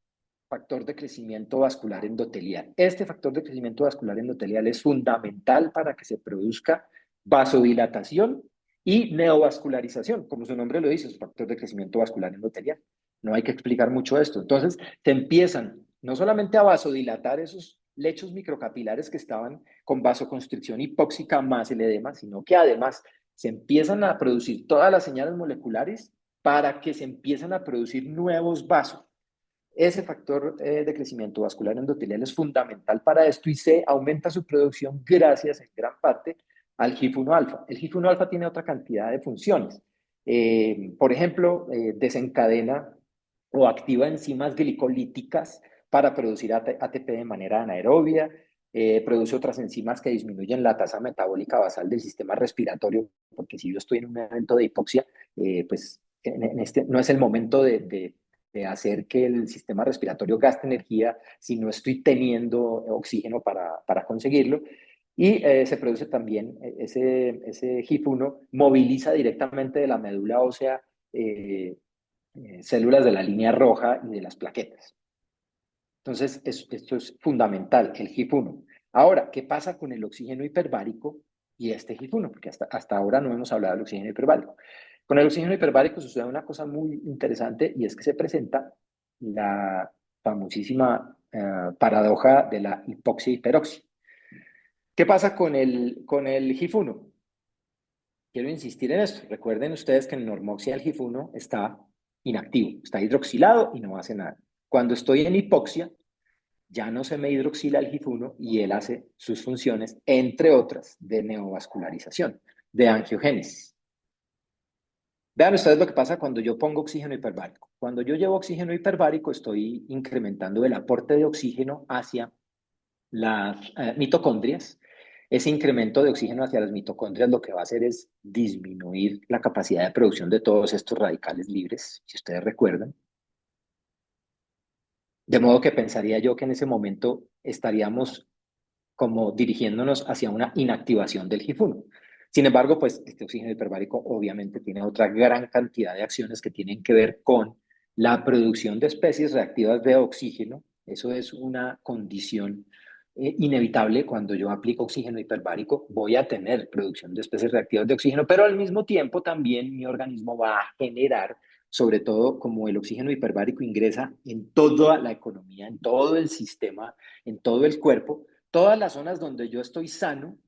factor de crecimiento vascular endotelial. Este factor de crecimiento vascular endotelial es fundamental para que se produzca vasodilatación y neovascularización, como su nombre lo dice, es un factor de crecimiento vascular endotelial. No hay que explicar mucho esto. Entonces, se empiezan no solamente a vasodilatar esos lechos microcapilares que estaban con vasoconstricción hipóxica más el edema, sino que además se empiezan a producir todas las señales moleculares para que se empiezan a producir nuevos vasos. Ese factor de crecimiento vascular endotelial es fundamental para esto y se aumenta su producción gracias en gran parte al GIF1 alfa. El GIF1 alfa tiene otra cantidad de funciones. Por ejemplo, desencadena o activa enzimas glicolíticas para producir ATP de manera anaerobia, produce otras enzimas que disminuyen la tasa metabólica basal del sistema respiratorio, porque si yo estoy en un evento de hipoxia, pues en este no es el momento de hacer que el sistema respiratorio gaste energía si no estoy teniendo oxígeno para conseguirlo. Y se produce también ese GIF1, moviliza directamente de la médula ósea células de la línea roja y de las plaquetas. Entonces, esto es fundamental, el GIF1. Ahora, ¿qué pasa con el oxígeno hiperbárico y este GIF1? Porque hasta ahora no hemos hablado del oxígeno hiperbárico. Con el oxígeno hiperbárico sucede una cosa muy interesante y es que se presenta la famosísima paradoja de la hipoxia hiperoxia. ¿Qué pasa con el GIF1? Quiero insistir en esto. Recuerden ustedes que en normoxia el GIF1 está inactivo, está hidroxilado y no hace nada. Cuando estoy en hipoxia, ya no se me hidroxila el GIF1 y él hace sus funciones, entre otras, de neovascularización, de angiogénesis. Vean ustedes lo que pasa cuando yo pongo oxígeno hiperbárico. Cuando yo llevo oxígeno hiperbárico, estoy incrementando el aporte de oxígeno hacia las mitocondrias. Ese incremento de oxígeno hacia las mitocondrias lo que va a hacer es disminuir la capacidad de producción de todos estos radicales libres, si ustedes recuerdan. De modo que pensaría yo que en ese momento estaríamos como dirigiéndonos hacia una inactivación del GIF1. Sin embargo, pues este oxígeno hiperbárico obviamente tiene otra gran cantidad de acciones que tienen que ver con la producción de especies reactivas de oxígeno. Eso es una condición inevitable. Cuando yo aplico oxígeno hiperbárico, voy a tener producción de especies reactivas de oxígeno, pero al mismo tiempo también mi organismo va a generar, sobre todo como el oxígeno hiperbárico ingresa en toda la economía, en todo el sistema, en todo el cuerpo, todas las zonas donde yo estoy sano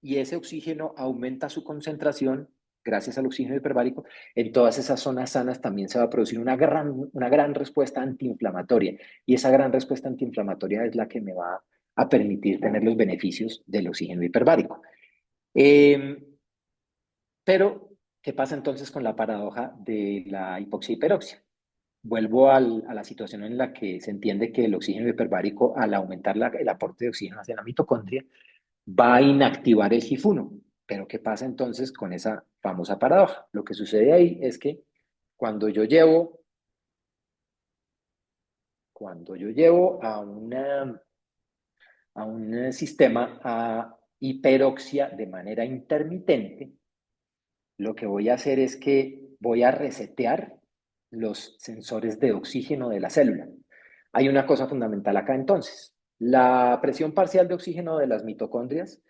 y ese oxígeno aumenta su concentración gracias al oxígeno hiperbárico, en todas esas zonas sanas también se va a producir una gran respuesta antiinflamatoria. Y esa gran respuesta antiinflamatoria es la que me va a permitir tener los beneficios del oxígeno hiperbárico. Eh, pero, ¿qué pasa entonces con la paradoja de la hipoxia hiperoxia? Vuelvo a la situación en la que se entiende que el oxígeno hiperbárico, al aumentar el aporte de oxígeno hacia la mitocondria, va a inactivar el GIF1. Pero ¿qué pasa entonces con esa famosa paradoja? Lo que sucede ahí es que cuando yo llevo, cuando yo llevo a un sistema a hiperoxia de manera intermitente, lo que voy a hacer es que voy a resetear los sensores de oxígeno de la célula. Hay una cosa fundamental acá entonces. La presión parcial de oxígeno de las mitocondrias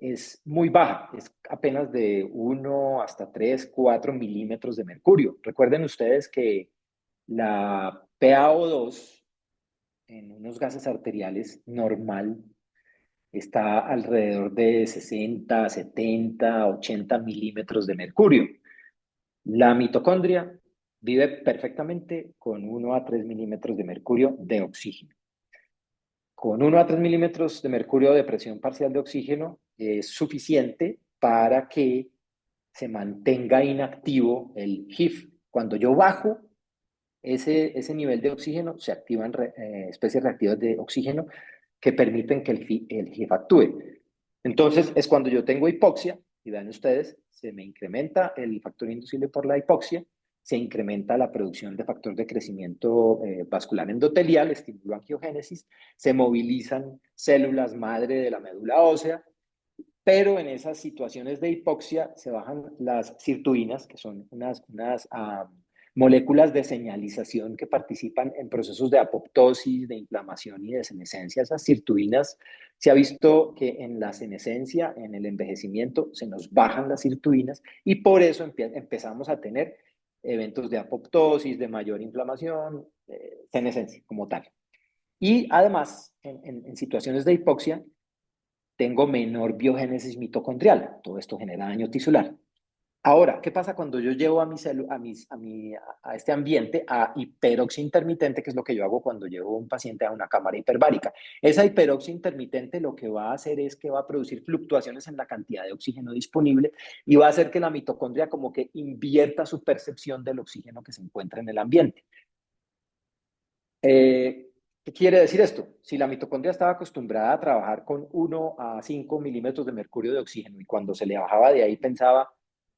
es muy baja, es apenas de 1 hasta 3, 4 milímetros de mercurio. Recuerden ustedes que la PaO2 en unos gases arteriales normal está alrededor de 60, 70, 80 milímetros de mercurio. La mitocondria vive perfectamente con 1 a 3 milímetros de mercurio de oxígeno. Con 1 a 3 milímetros de mercurio de presión parcial de oxígeno es suficiente para que se mantenga inactivo el HIF. Cuando yo bajo ese nivel de oxígeno, se activan especies reactivas de oxígeno que permiten que el HIF actúe. Entonces, es cuando yo tengo hipoxia, y vean ustedes, se me incrementa el factor inducible por la hipoxia, se incrementa la producción de factor de crecimiento vascular endotelial, estímulo angiogénesis, se movilizan células madre de la médula ósea, pero en esas situaciones de hipoxia se bajan las sirtuinas, que son unas moléculas de señalización que participan en procesos de apoptosis, de inflamación y de senescencia. Esas sirtuinas, se ha visto que en la senescencia, en el envejecimiento, se nos bajan las sirtuinas y por eso empezamos a tener eventos de apoptosis, de mayor inflamación, senescencia como tal. Y además, en situaciones de hipoxia, tengo menor biogénesis mitocondrial. Todo esto genera daño tisular. Ahora, ¿qué pasa cuando yo llevo a este ambiente a hiperoxia intermitente, que es lo que yo hago cuando llevo a un paciente a una cámara hiperbárica? Esa hiperoxia intermitente lo que va a hacer es que va a producir fluctuaciones en la cantidad de oxígeno disponible y va a hacer que la mitocondria como que invierta su percepción del oxígeno que se encuentra en el ambiente. ¿Qué quiere decir esto? Si la mitocondria estaba acostumbrada a trabajar con 1 a 5 milímetros de mercurio de oxígeno y cuando se le bajaba de ahí pensaba,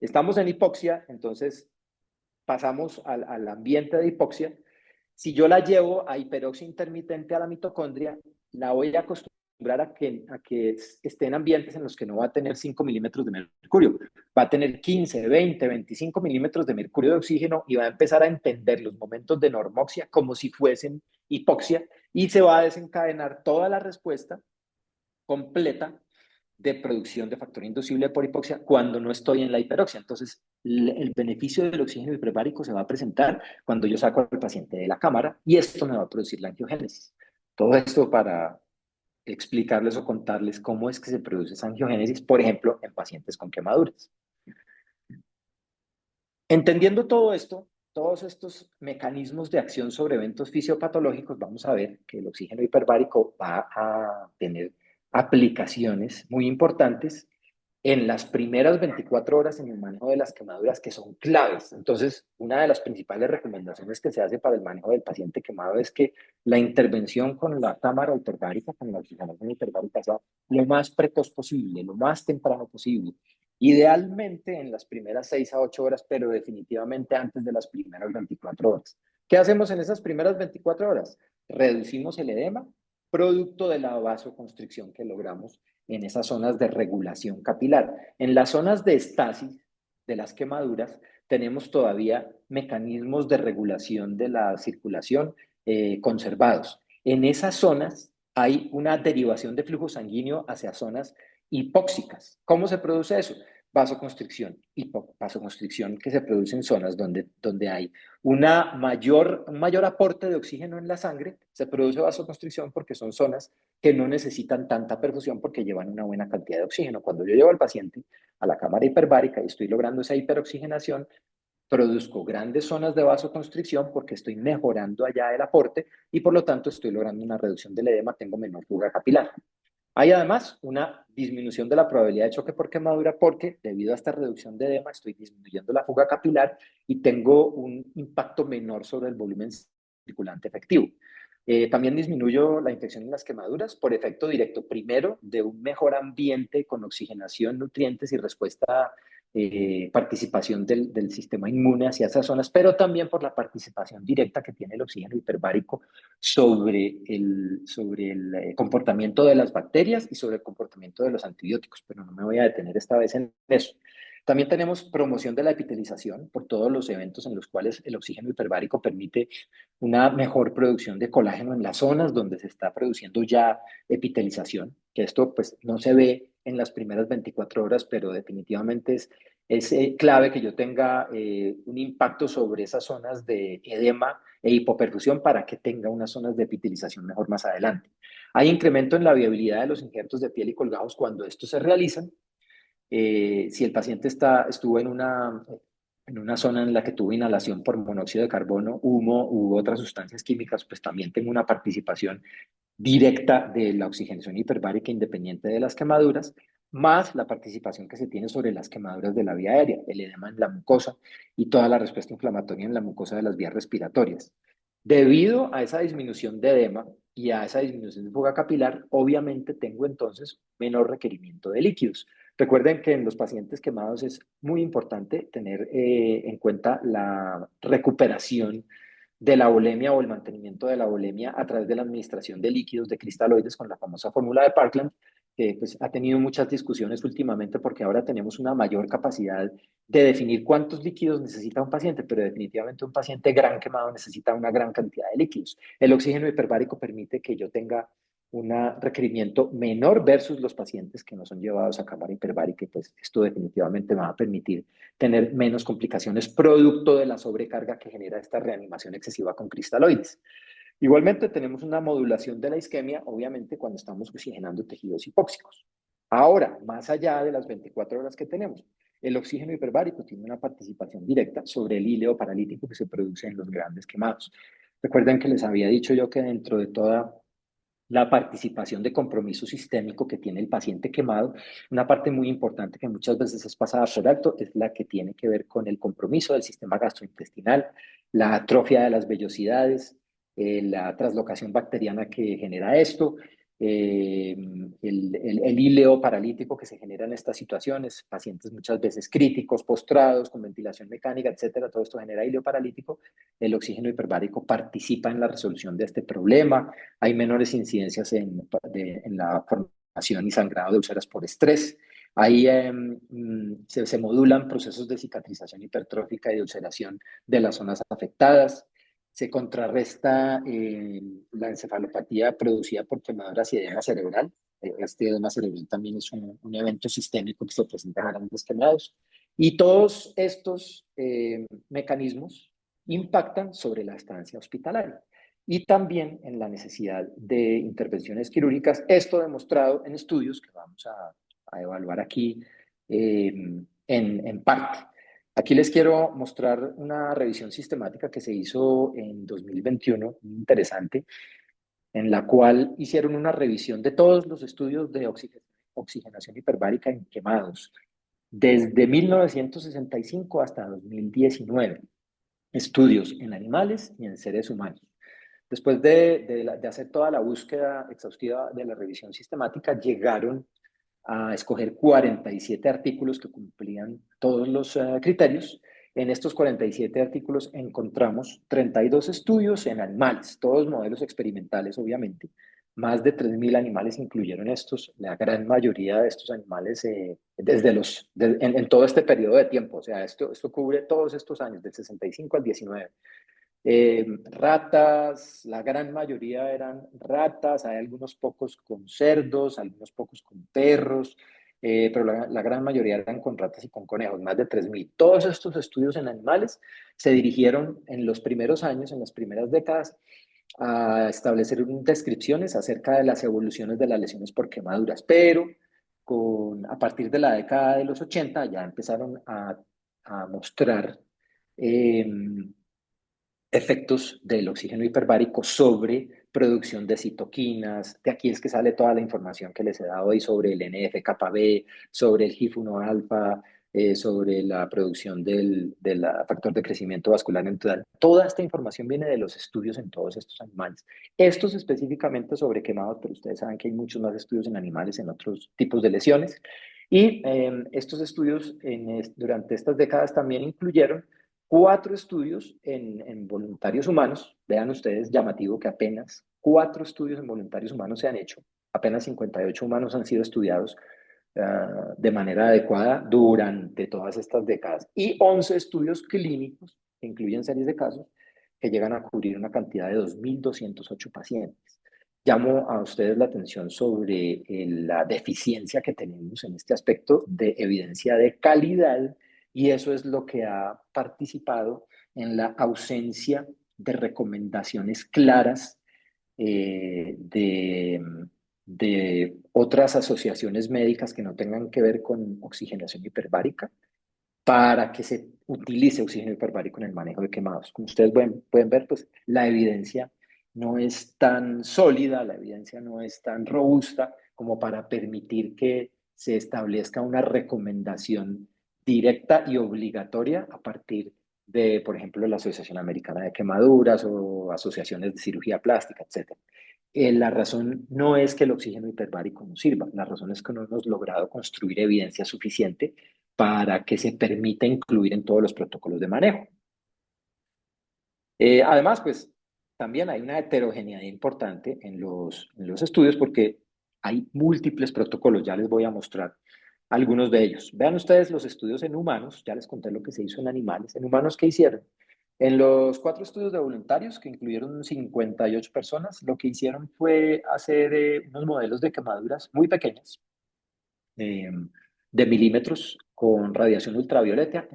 estamos en hipoxia, entonces pasamos al ambiente de hipoxia. Si yo la llevo a hiperoxia intermitente a la mitocondria, la voy a acostumbrar a que esté en ambientes en los que no va a tener 5 milímetros de mercurio, va a tener 15, 20, 25 milímetros de mercurio de oxígeno y va a empezar a entender los momentos de normoxia como si fuesen hipoxia y se va a desencadenar toda la respuesta completa de producción de factor inducible por hipoxia cuando no estoy en la hiperoxia. Entonces, el beneficio del oxígeno hiperbárico se va a presentar cuando yo saco al paciente de la cámara y esto me va a producir la angiogénesis. Todo esto para explicarles o contarles cómo es que se produce esa angiogénesis, por ejemplo, en pacientes con quemaduras. Entendiendo todo esto, todos estos mecanismos de acción sobre eventos fisiopatológicos, vamos a ver que el oxígeno hiperbárico va a tener aplicaciones muy importantes en las primeras 24 horas en el manejo de las quemaduras que son claves. Entonces, una de las principales recomendaciones que se hace para el manejo del paciente quemado es que la intervención con la cámara hiperbárica, con la oxigenación hiperbárica, sea lo más precoz posible, lo más temprano posible. Idealmente en las primeras 6 a 8 horas, pero definitivamente antes de las primeras 24 horas. ¿Qué hacemos en esas primeras 24 horas? Reducimos el edema, producto de la vasoconstricción que logramos en esas zonas de regulación capilar. En las zonas de estasis de las quemaduras tenemos todavía mecanismos de regulación de la circulación conservados. En esas zonas hay una derivación de flujo sanguíneo hacia zonas hipóxicas. ¿Cómo se produce eso? Vasoconstricción, vasoconstricción que se produce en zonas donde hay un mayor aporte de oxígeno en la sangre, se produce vasoconstricción porque son zonas que no necesitan tanta perfusión porque llevan una buena cantidad de oxígeno. Cuando yo llevo al paciente a la cámara hiperbárica y estoy logrando esa hiperoxigenación, produzco grandes zonas de vasoconstricción porque estoy mejorando allá el aporte y por lo tanto estoy logrando una reducción del edema, tengo menor fuga capilar. Hay además una disminución de la probabilidad de choque por quemadura porque debido a esta reducción de edema estoy disminuyendo la fuga capilar y tengo un impacto menor sobre el volumen circulante efectivo. También disminuyo la infección en las quemaduras por efecto directo, primero, de un mejor ambiente con oxigenación, nutrientes y respuesta, participación del sistema inmune hacia esas zonas, pero también por la participación directa que tiene el oxígeno hiperbárico sobre el comportamiento de las bacterias y sobre el comportamiento de los antibióticos, pero no me voy a detener esta vez en eso. También tenemos promoción de la epitelización por todos los eventos en los cuales el oxígeno hiperbárico permite una mejor producción de colágeno en las zonas donde se está produciendo ya epitelización, que esto pues no se ve en las primeras 24 horas, pero definitivamente es es clave que yo tenga un impacto sobre esas zonas de edema e hipoperfusión para que tenga unas zonas de epitelización mejor más adelante. Hay incremento en la viabilidad de los injertos de piel y colgados cuando estos se realizan. Si el paciente estuvo en una zona en la que tuvo inhalación por monóxido de carbono, humo u otras sustancias químicas, pues también tengo una participación directa de la oxigenación hiperbárica independiente de las quemaduras, más la participación que se tiene sobre las quemaduras de la vía aérea, el edema en la mucosa y toda la respuesta inflamatoria en la mucosa de las vías respiratorias. Debido a esa disminución de edema y a esa disminución de fuga capilar, obviamente tengo entonces menor requerimiento de líquidos. Recuerden que en los pacientes quemados es muy importante tener en cuenta la recuperación de la volemia o el mantenimiento de la volemia a través de la administración de líquidos de cristaloides con la famosa fórmula de Parkland, que pues, ha tenido muchas discusiones últimamente porque ahora tenemos una mayor capacidad de definir cuántos líquidos necesita un paciente, pero definitivamente un paciente gran quemado necesita una gran cantidad de líquidos. El oxígeno hiperbárico permite que yo tenga un requerimiento menor versus los pacientes que no son llevados a cámara hiperbárica y pues esto definitivamente me va a permitir tener menos complicaciones producto de la sobrecarga que genera esta reanimación excesiva con cristaloides. Igualmente tenemos una modulación de la isquemia, obviamente cuando estamos oxigenando tejidos hipóxicos. Ahora, más allá de las 24 horas que tenemos, el oxígeno hiperbárico tiene una participación directa sobre el íleo paralítico que se produce en los grandes quemados. Recuerden que les había dicho yo que dentro de toda la participación de compromiso sistémico que tiene el paciente quemado, una parte muy importante que muchas veces es pasada por alto es la que tiene que ver con el compromiso del sistema gastrointestinal, la atrofia de las vellosidades, la translocación bacteriana que genera esto, el íleo paralítico que se genera en estas situaciones, pacientes muchas veces críticos, postrados, con ventilación mecánica, etcétera, todo esto genera íleo paralítico. El oxígeno hiperbárico participa en la resolución de este problema. Hay menores incidencias en la formación y sangrado de úlceras por estrés. Ahí se modulan procesos de cicatrización hipertrófica y de ulceración de las zonas afectadas. Se contrarresta la encefalopatía producida por quemaduras y edema cerebral. Este edema cerebral también es un evento sistémico que se presenta en grandes quemados. Y todos estos mecanismos impactan sobre la estancia hospitalaria y también en la necesidad de intervenciones quirúrgicas. Esto demostrado en estudios que vamos a evaluar aquí en parte. Aquí les quiero mostrar una revisión sistemática que se hizo en 2021, muy interesante, en la cual hicieron una revisión de todos los estudios de oxigenación hiperbárica en quemados, desde 1965 hasta 2019, estudios en animales y en seres humanos. Después de hacer toda la búsqueda exhaustiva de la revisión sistemática, llegaron a escoger 47 artículos que cumplían todos los criterios. En estos 47 artículos encontramos 32 estudios en animales, todos modelos experimentales, obviamente. Más de 3.000 animales incluyeron estos, la gran mayoría de estos animales en todo este periodo de tiempo. O sea, esto cubre todos estos años, del 65 al 19. Ratas, la gran mayoría eran ratas, hay algunos pocos con cerdos, algunos pocos con perros, pero la gran mayoría eran con ratas y con conejos, más de 3.000. Todos estos estudios en animales se dirigieron en los primeros años, en las primeras décadas, a establecer descripciones acerca de las evoluciones de las lesiones por quemaduras, pero a partir de la década de los 80 ya empezaron a mostrar eh, efectos del oxígeno hiperbárico sobre producción de citoquinas. De aquí es que sale toda la información que les he dado hoy sobre el NF-κB, sobre el HIF-1 alfa, sobre la producción del factor de crecimiento vascular natural. Toda esta información viene de los estudios en todos estos animales. Estos específicamente sobre quemados, pero ustedes saben que hay muchos más estudios en animales en otros tipos de lesiones. Y estos estudios durante estas décadas también incluyeron 4 estudios en voluntarios humanos. Vean ustedes, llamativo que apenas 4 estudios en voluntarios humanos se han hecho. Apenas 58 humanos han sido estudiados de manera adecuada durante todas estas décadas. Y 11 estudios clínicos que incluyen series de casos que llegan a cubrir una cantidad de 2.208 pacientes. Llamo a ustedes la atención sobre la deficiencia que tenemos en este aspecto de evidencia de calidad y eso es lo que ha participado en la ausencia de recomendaciones claras de otras asociaciones médicas que no tengan que ver con oxigenación hiperbárica para que se utilice oxígeno hiperbárico en el manejo de quemados. Como ustedes pueden ver, pues la evidencia no es tan sólida, la evidencia no es tan robusta como para permitir que se establezca una recomendación directa y obligatoria a partir de, por ejemplo, la Asociación Americana de Quemaduras o asociaciones de cirugía plástica, etcétera. La razón no es que el oxígeno hiperbárico no sirva, la razón es que no hemos logrado construir evidencia suficiente para que se permita incluir en todos los protocolos de manejo. Además, pues también hay una heterogeneidad importante en los estudios porque hay múltiples protocolos, ya les voy a mostrar algunos de ellos. Vean ustedes los estudios en humanos, ya les conté lo que se hizo en animales. ¿En humanos qué hicieron? En los 4 estudios de voluntarios, que incluyeron 58 personas, lo que hicieron fue hacer unos modelos de quemaduras muy pequeñas, eh, de milímetros, con radiación ultravioleta,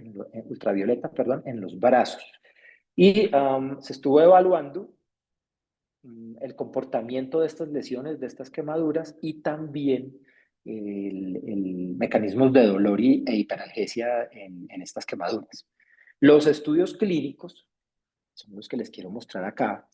perdón, en los brazos. Y se estuvo evaluando el comportamiento de estas lesiones, de estas quemaduras y también el mecanismos de dolor e hiperalgesia en estas quemaduras. Los estudios clínicos son los que les quiero mostrar acá.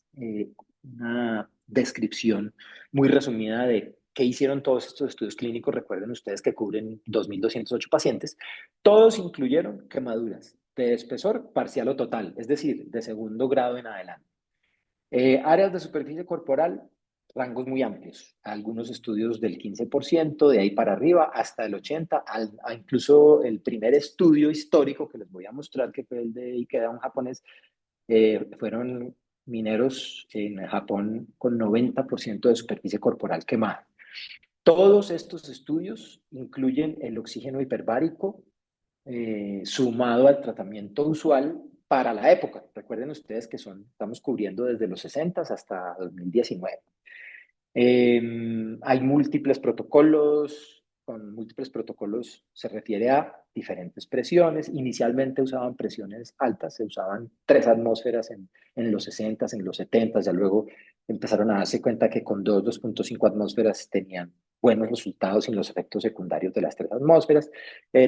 Una descripción muy resumida de qué hicieron todos estos estudios clínicos. Recuerden ustedes que cubren 2.208 pacientes. Todos incluyeron quemaduras de espesor parcial o total, es decir, de segundo grado en adelante. Áreas de superficie corporal, rangos muy amplios. Algunos estudios del 15%, de ahí para arriba, hasta el 80%, incluso el primer estudio histórico que les voy a mostrar, que fue el de Ikeda, un japonés, fueron mineros en Japón con 90% de superficie corporal quemada. Todos estos estudios incluyen el oxígeno hiperbárico sumado al tratamiento usual para la época. Recuerden ustedes que estamos cubriendo desde los 60 hasta 2019. Hay múltiples protocolos, con múltiples protocolos se refiere a diferentes presiones. Inicialmente usaban presiones altas, se usaban 3 atmósferas en los 60, en los 70, ya luego empezaron a darse cuenta que con 2.5 atmósferas tenían buenos resultados sin los efectos secundarios de las 3 atmósferas.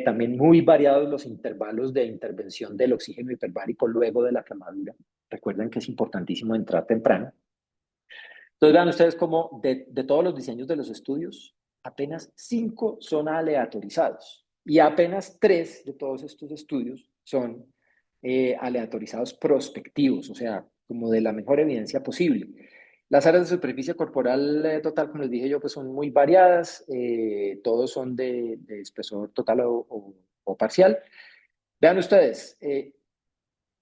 También muy variados los intervalos de intervención del oxígeno hiperbárico luego de la quemadura. Recuerden que es importantísimo entrar temprano. Entonces vean ustedes cómo de todos los diseños de los estudios, apenas 5 son aleatorizados y apenas 3 de todos estos estudios son aleatorizados prospectivos, o sea, como de la mejor evidencia posible. Las áreas de superficie corporal total, como les dije yo, pues son muy variadas, todos son de espesor total o parcial. Vean ustedes,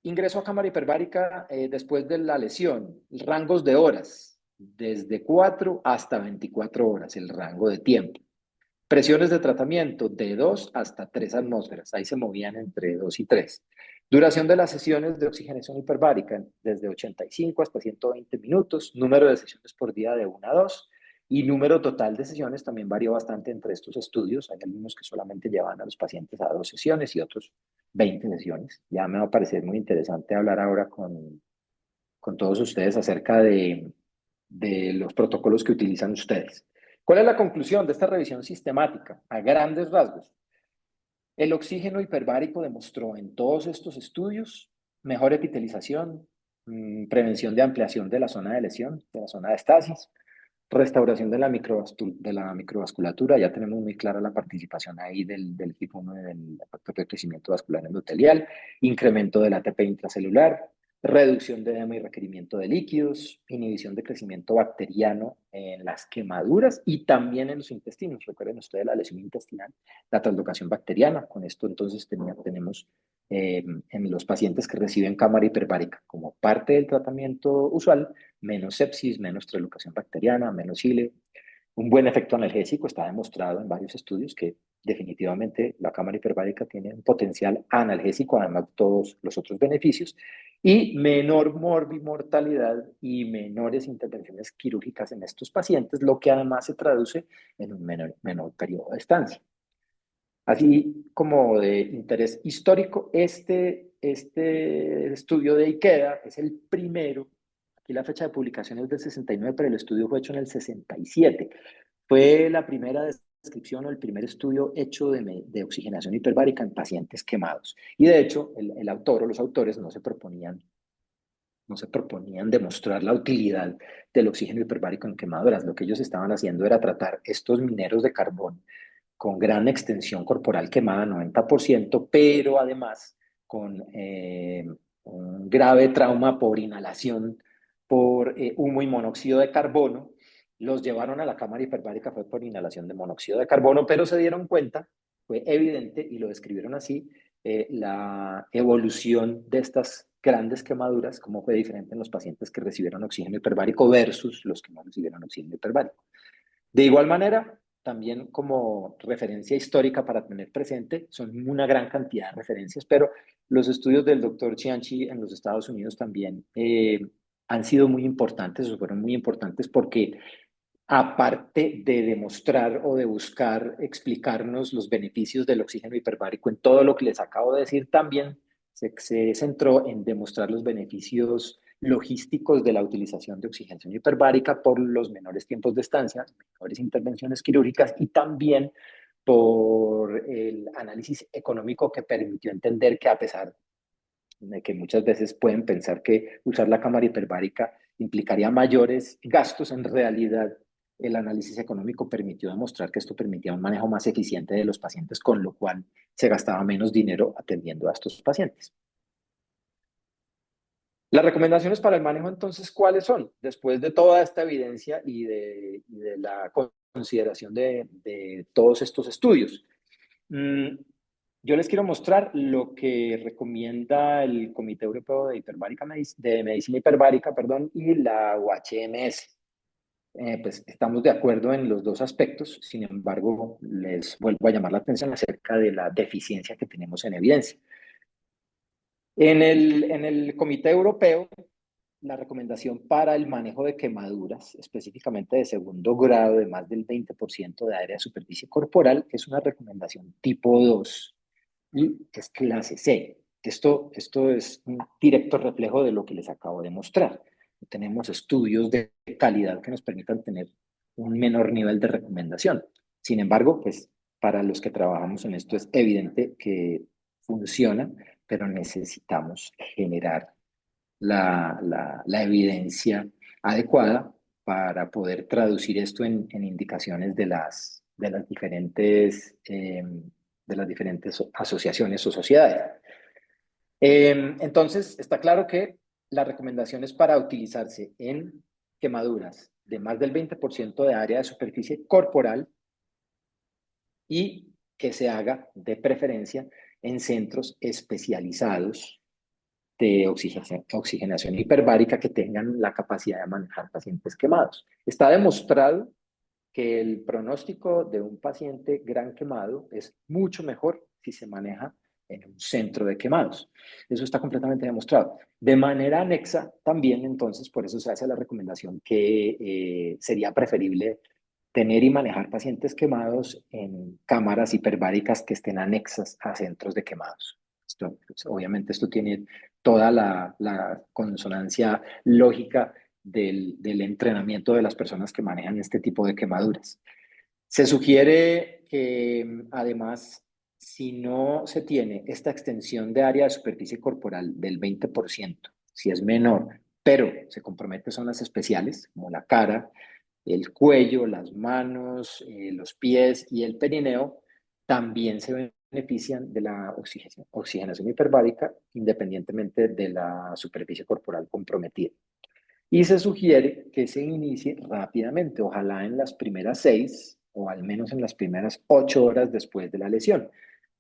ingreso a cámara hiperbárica después de la lesión, rangos de horas, desde 4 hasta 24 horas, el rango de tiempo. Presiones de tratamiento de 2 hasta 3 atmósferas, ahí se movían entre 2 y 3. Duración de las sesiones de oxigenación hiperbárica, desde 85 hasta 120 minutos, número de sesiones por día de 1 a 2, y número total de sesiones también varió bastante entre estos estudios. Hay algunos que solamente llevan a los pacientes a 2 sesiones y otros 20 sesiones. Ya me va a parecer muy interesante hablar ahora con todos ustedes acerca de los protocolos que utilizan ustedes. ¿Cuál es la conclusión de esta revisión sistemática? A grandes rasgos, el oxígeno hiperbárico demostró en todos estos estudios mejor epitelización, prevención de ampliación de la zona de lesión, de la zona de estasis, restauración de la microvasculatura. Ya tenemos muy clara la participación ahí del tipo 1 del factor de crecimiento vascular endotelial, incremento del ATP intracelular, reducción de edema y requerimiento de líquidos, inhibición de crecimiento bacteriano en las quemaduras y también en los intestinos. Recuerden ustedes la lesión intestinal, la translocación bacteriana. Con esto entonces tenemos en los pacientes que reciben cámara hiperbárica como parte del tratamiento usual, menos sepsis, menos translocación bacteriana, menos ILE. Un buen efecto analgésico está demostrado en varios estudios que definitivamente la cámara hiperbárica tiene un potencial analgésico, además de todos los otros beneficios, y menor morbimortalidad y menores intervenciones quirúrgicas en estos pacientes, lo que además se traduce en un menor periodo de estancia. Así como de interés histórico, este estudio de IKEA es el primero. Aquí la fecha de publicación es del 69, pero el estudio fue hecho en el 67. Fue la primera descripción o el primer estudio hecho de oxigenación hiperbárica en pacientes quemados. Y de hecho, el autor o los autores no se proponían demostrar la utilidad del oxígeno hiperbárico en quemaduras. Lo que ellos estaban haciendo era tratar estos mineros de carbón con gran extensión corporal quemada, 90%, pero además con un grave trauma por inhalación por humo y monóxido de carbono. Los llevaron a la cámara hiperbárica, fue por inhalación de monóxido de carbono, pero se dieron cuenta, fue evidente y lo describieron así, la evolución de estas grandes quemaduras, cómo fue diferente en los pacientes que recibieron oxígeno hiperbárico versus los que no recibieron oxígeno hiperbárico. De igual manera, también como referencia histórica para tener presente, son una gran cantidad de referencias, pero los estudios del doctor Chianchi en los Estados Unidos también han sido muy importantes, o fueron muy importantes porque aparte de demostrar o de buscar explicarnos los beneficios del oxígeno hiperbárico en todo lo que les acabo de decir, también se centró en demostrar los beneficios logísticos de la utilización de oxigenación hiperbárica por los menores tiempos de estancia, mejores intervenciones quirúrgicas y también por el análisis económico que permitió entender que a pesar de que muchas veces pueden pensar que usar la cámara hiperbárica implicaría mayores gastos, en realidad el análisis económico permitió demostrar que esto permitía un manejo más eficiente de los pacientes, con lo cual se gastaba menos dinero atendiendo a estos pacientes. Las recomendaciones para el manejo, entonces, ¿cuáles son? Después de toda esta evidencia y de la consideración de todos estos estudios. Yo les quiero mostrar lo que recomienda el Comité Europeo de Medicina Hiperbárica, perdón, y la UHMS. Pues estamos de acuerdo en los dos aspectos, sin embargo, les vuelvo a llamar la atención acerca de la deficiencia que tenemos en evidencia. En el Comité Europeo, la recomendación para el manejo de quemaduras, específicamente de segundo grado de más del 20% de área de superficie corporal, es una recomendación tipo 2 y es clase C. Esto es un directo reflejo de lo que les acabo de mostrar. Tenemos estudios de calidad que nos permitan tener un menor nivel de recomendación. Sin embargo, pues para los que trabajamos en esto es evidente que funciona, pero necesitamos generar la evidencia adecuada para poder traducir esto en indicaciones de las diferentes asociaciones o sociedades. Entonces, está claro que la recomendación es para utilizarse en quemaduras de más del 20% de área de superficie corporal y que se haga de preferencia en centros especializados de oxigenación hiperbárica que tengan la capacidad de manejar pacientes quemados. Está demostrado que el pronóstico de un paciente gran quemado es mucho mejor si se maneja en un centro de quemados. Eso está completamente demostrado. De manera anexa, también entonces, por eso se hace la recomendación que sería preferible tener y manejar pacientes quemados en cámaras hiperbáricas que estén anexas a centros de quemados. Pues, obviamente esto tiene toda la consonancia lógica del entrenamiento de las personas que manejan este tipo de quemaduras. Se sugiere que además, si no se tiene esta extensión de área de superficie corporal del 20%, si es menor, pero se compromete zonas especiales como la cara, el cuello, las manos, los pies y el perineo, también se benefician de la oxigenación hiperbárica independientemente de la superficie corporal comprometida. Y se sugiere que se inicie rápidamente, ojalá en las primeras 6 o al menos en las primeras 8 horas después de la lesión.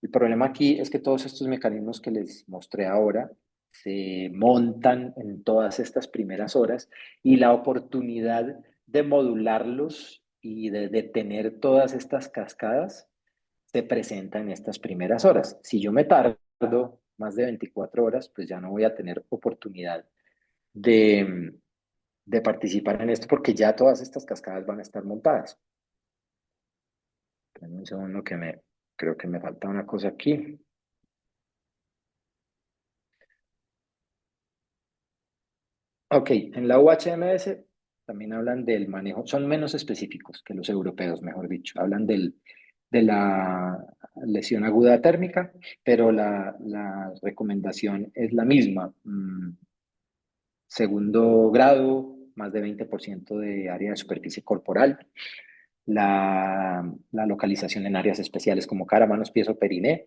El problema aquí es que todos estos mecanismos que les mostré ahora se montan en todas estas primeras horas y la oportunidad de modularlos y de detener todas estas cascadas se presenta en estas primeras horas. Si yo me tardo más de 24 horas, pues ya no voy a tener oportunidad de, de participar en esto porque ya todas estas cascadas van a estar montadas. Dame un segundo creo que me falta una cosa aquí. Ok, en la UHMS también hablan del manejo, son menos específicos que los europeos, mejor dicho. Hablan de la lesión aguda térmica, pero la recomendación es la misma. Segundo grado, más de 20% de área de superficie corporal. La localización en áreas especiales como cara, manos, pies o periné.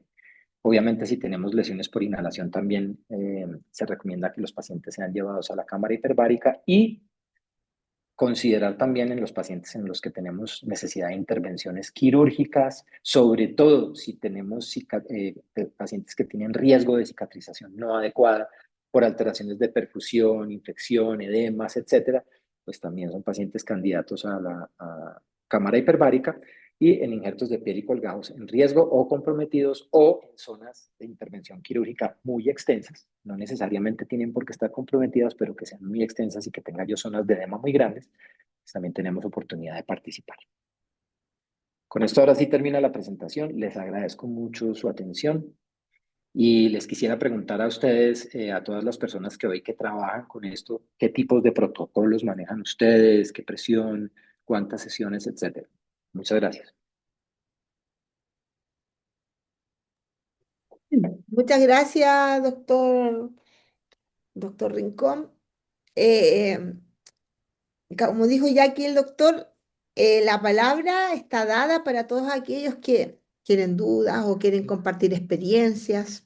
Obviamente, si tenemos lesiones por inhalación, también se recomienda que los pacientes sean llevados a la cámara hiperbárica y considerar también en los pacientes en los que tenemos necesidad de intervenciones quirúrgicas, sobre todo si tenemos pacientes que tienen riesgo de cicatrización no adecuada por alteraciones de perfusión, infección, edemas, etcétera, pues también son pacientes candidatos a la cámara hiperbárica y en injertos de piel y colgados en riesgo o comprometidos o en zonas de intervención quirúrgica muy extensas. No necesariamente tienen por qué estar comprometidas, pero que sean muy extensas y que tengan yo zonas de edema muy grandes, pues también tenemos oportunidad de participar. Con esto ahora sí termina la presentación. Les agradezco mucho su atención y les quisiera preguntar a ustedes, a todas las personas que hoy que trabajan con esto, qué tipos de protocolos manejan ustedes, qué presión, cuántas sesiones, etcétera. Muchas gracias. Muchas gracias, doctor Rincón. Eh, Como dijo ya aquí el doctor, la palabra está dada para todos aquellos que tienen dudas o quieren compartir experiencias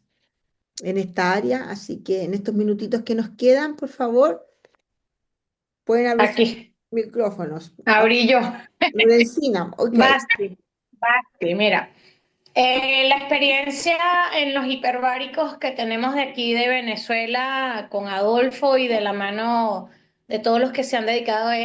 en esta área. Así que en estos minutitos que nos quedan, por favor, pueden abrir sus Aquí, micrófonos. abrí yo. Lorencina, ok. Basti, Basti, mira. La experiencia en los hiperbáricos que tenemos de aquí de Venezuela con Adolfo y de la mano de todos los que se han dedicado a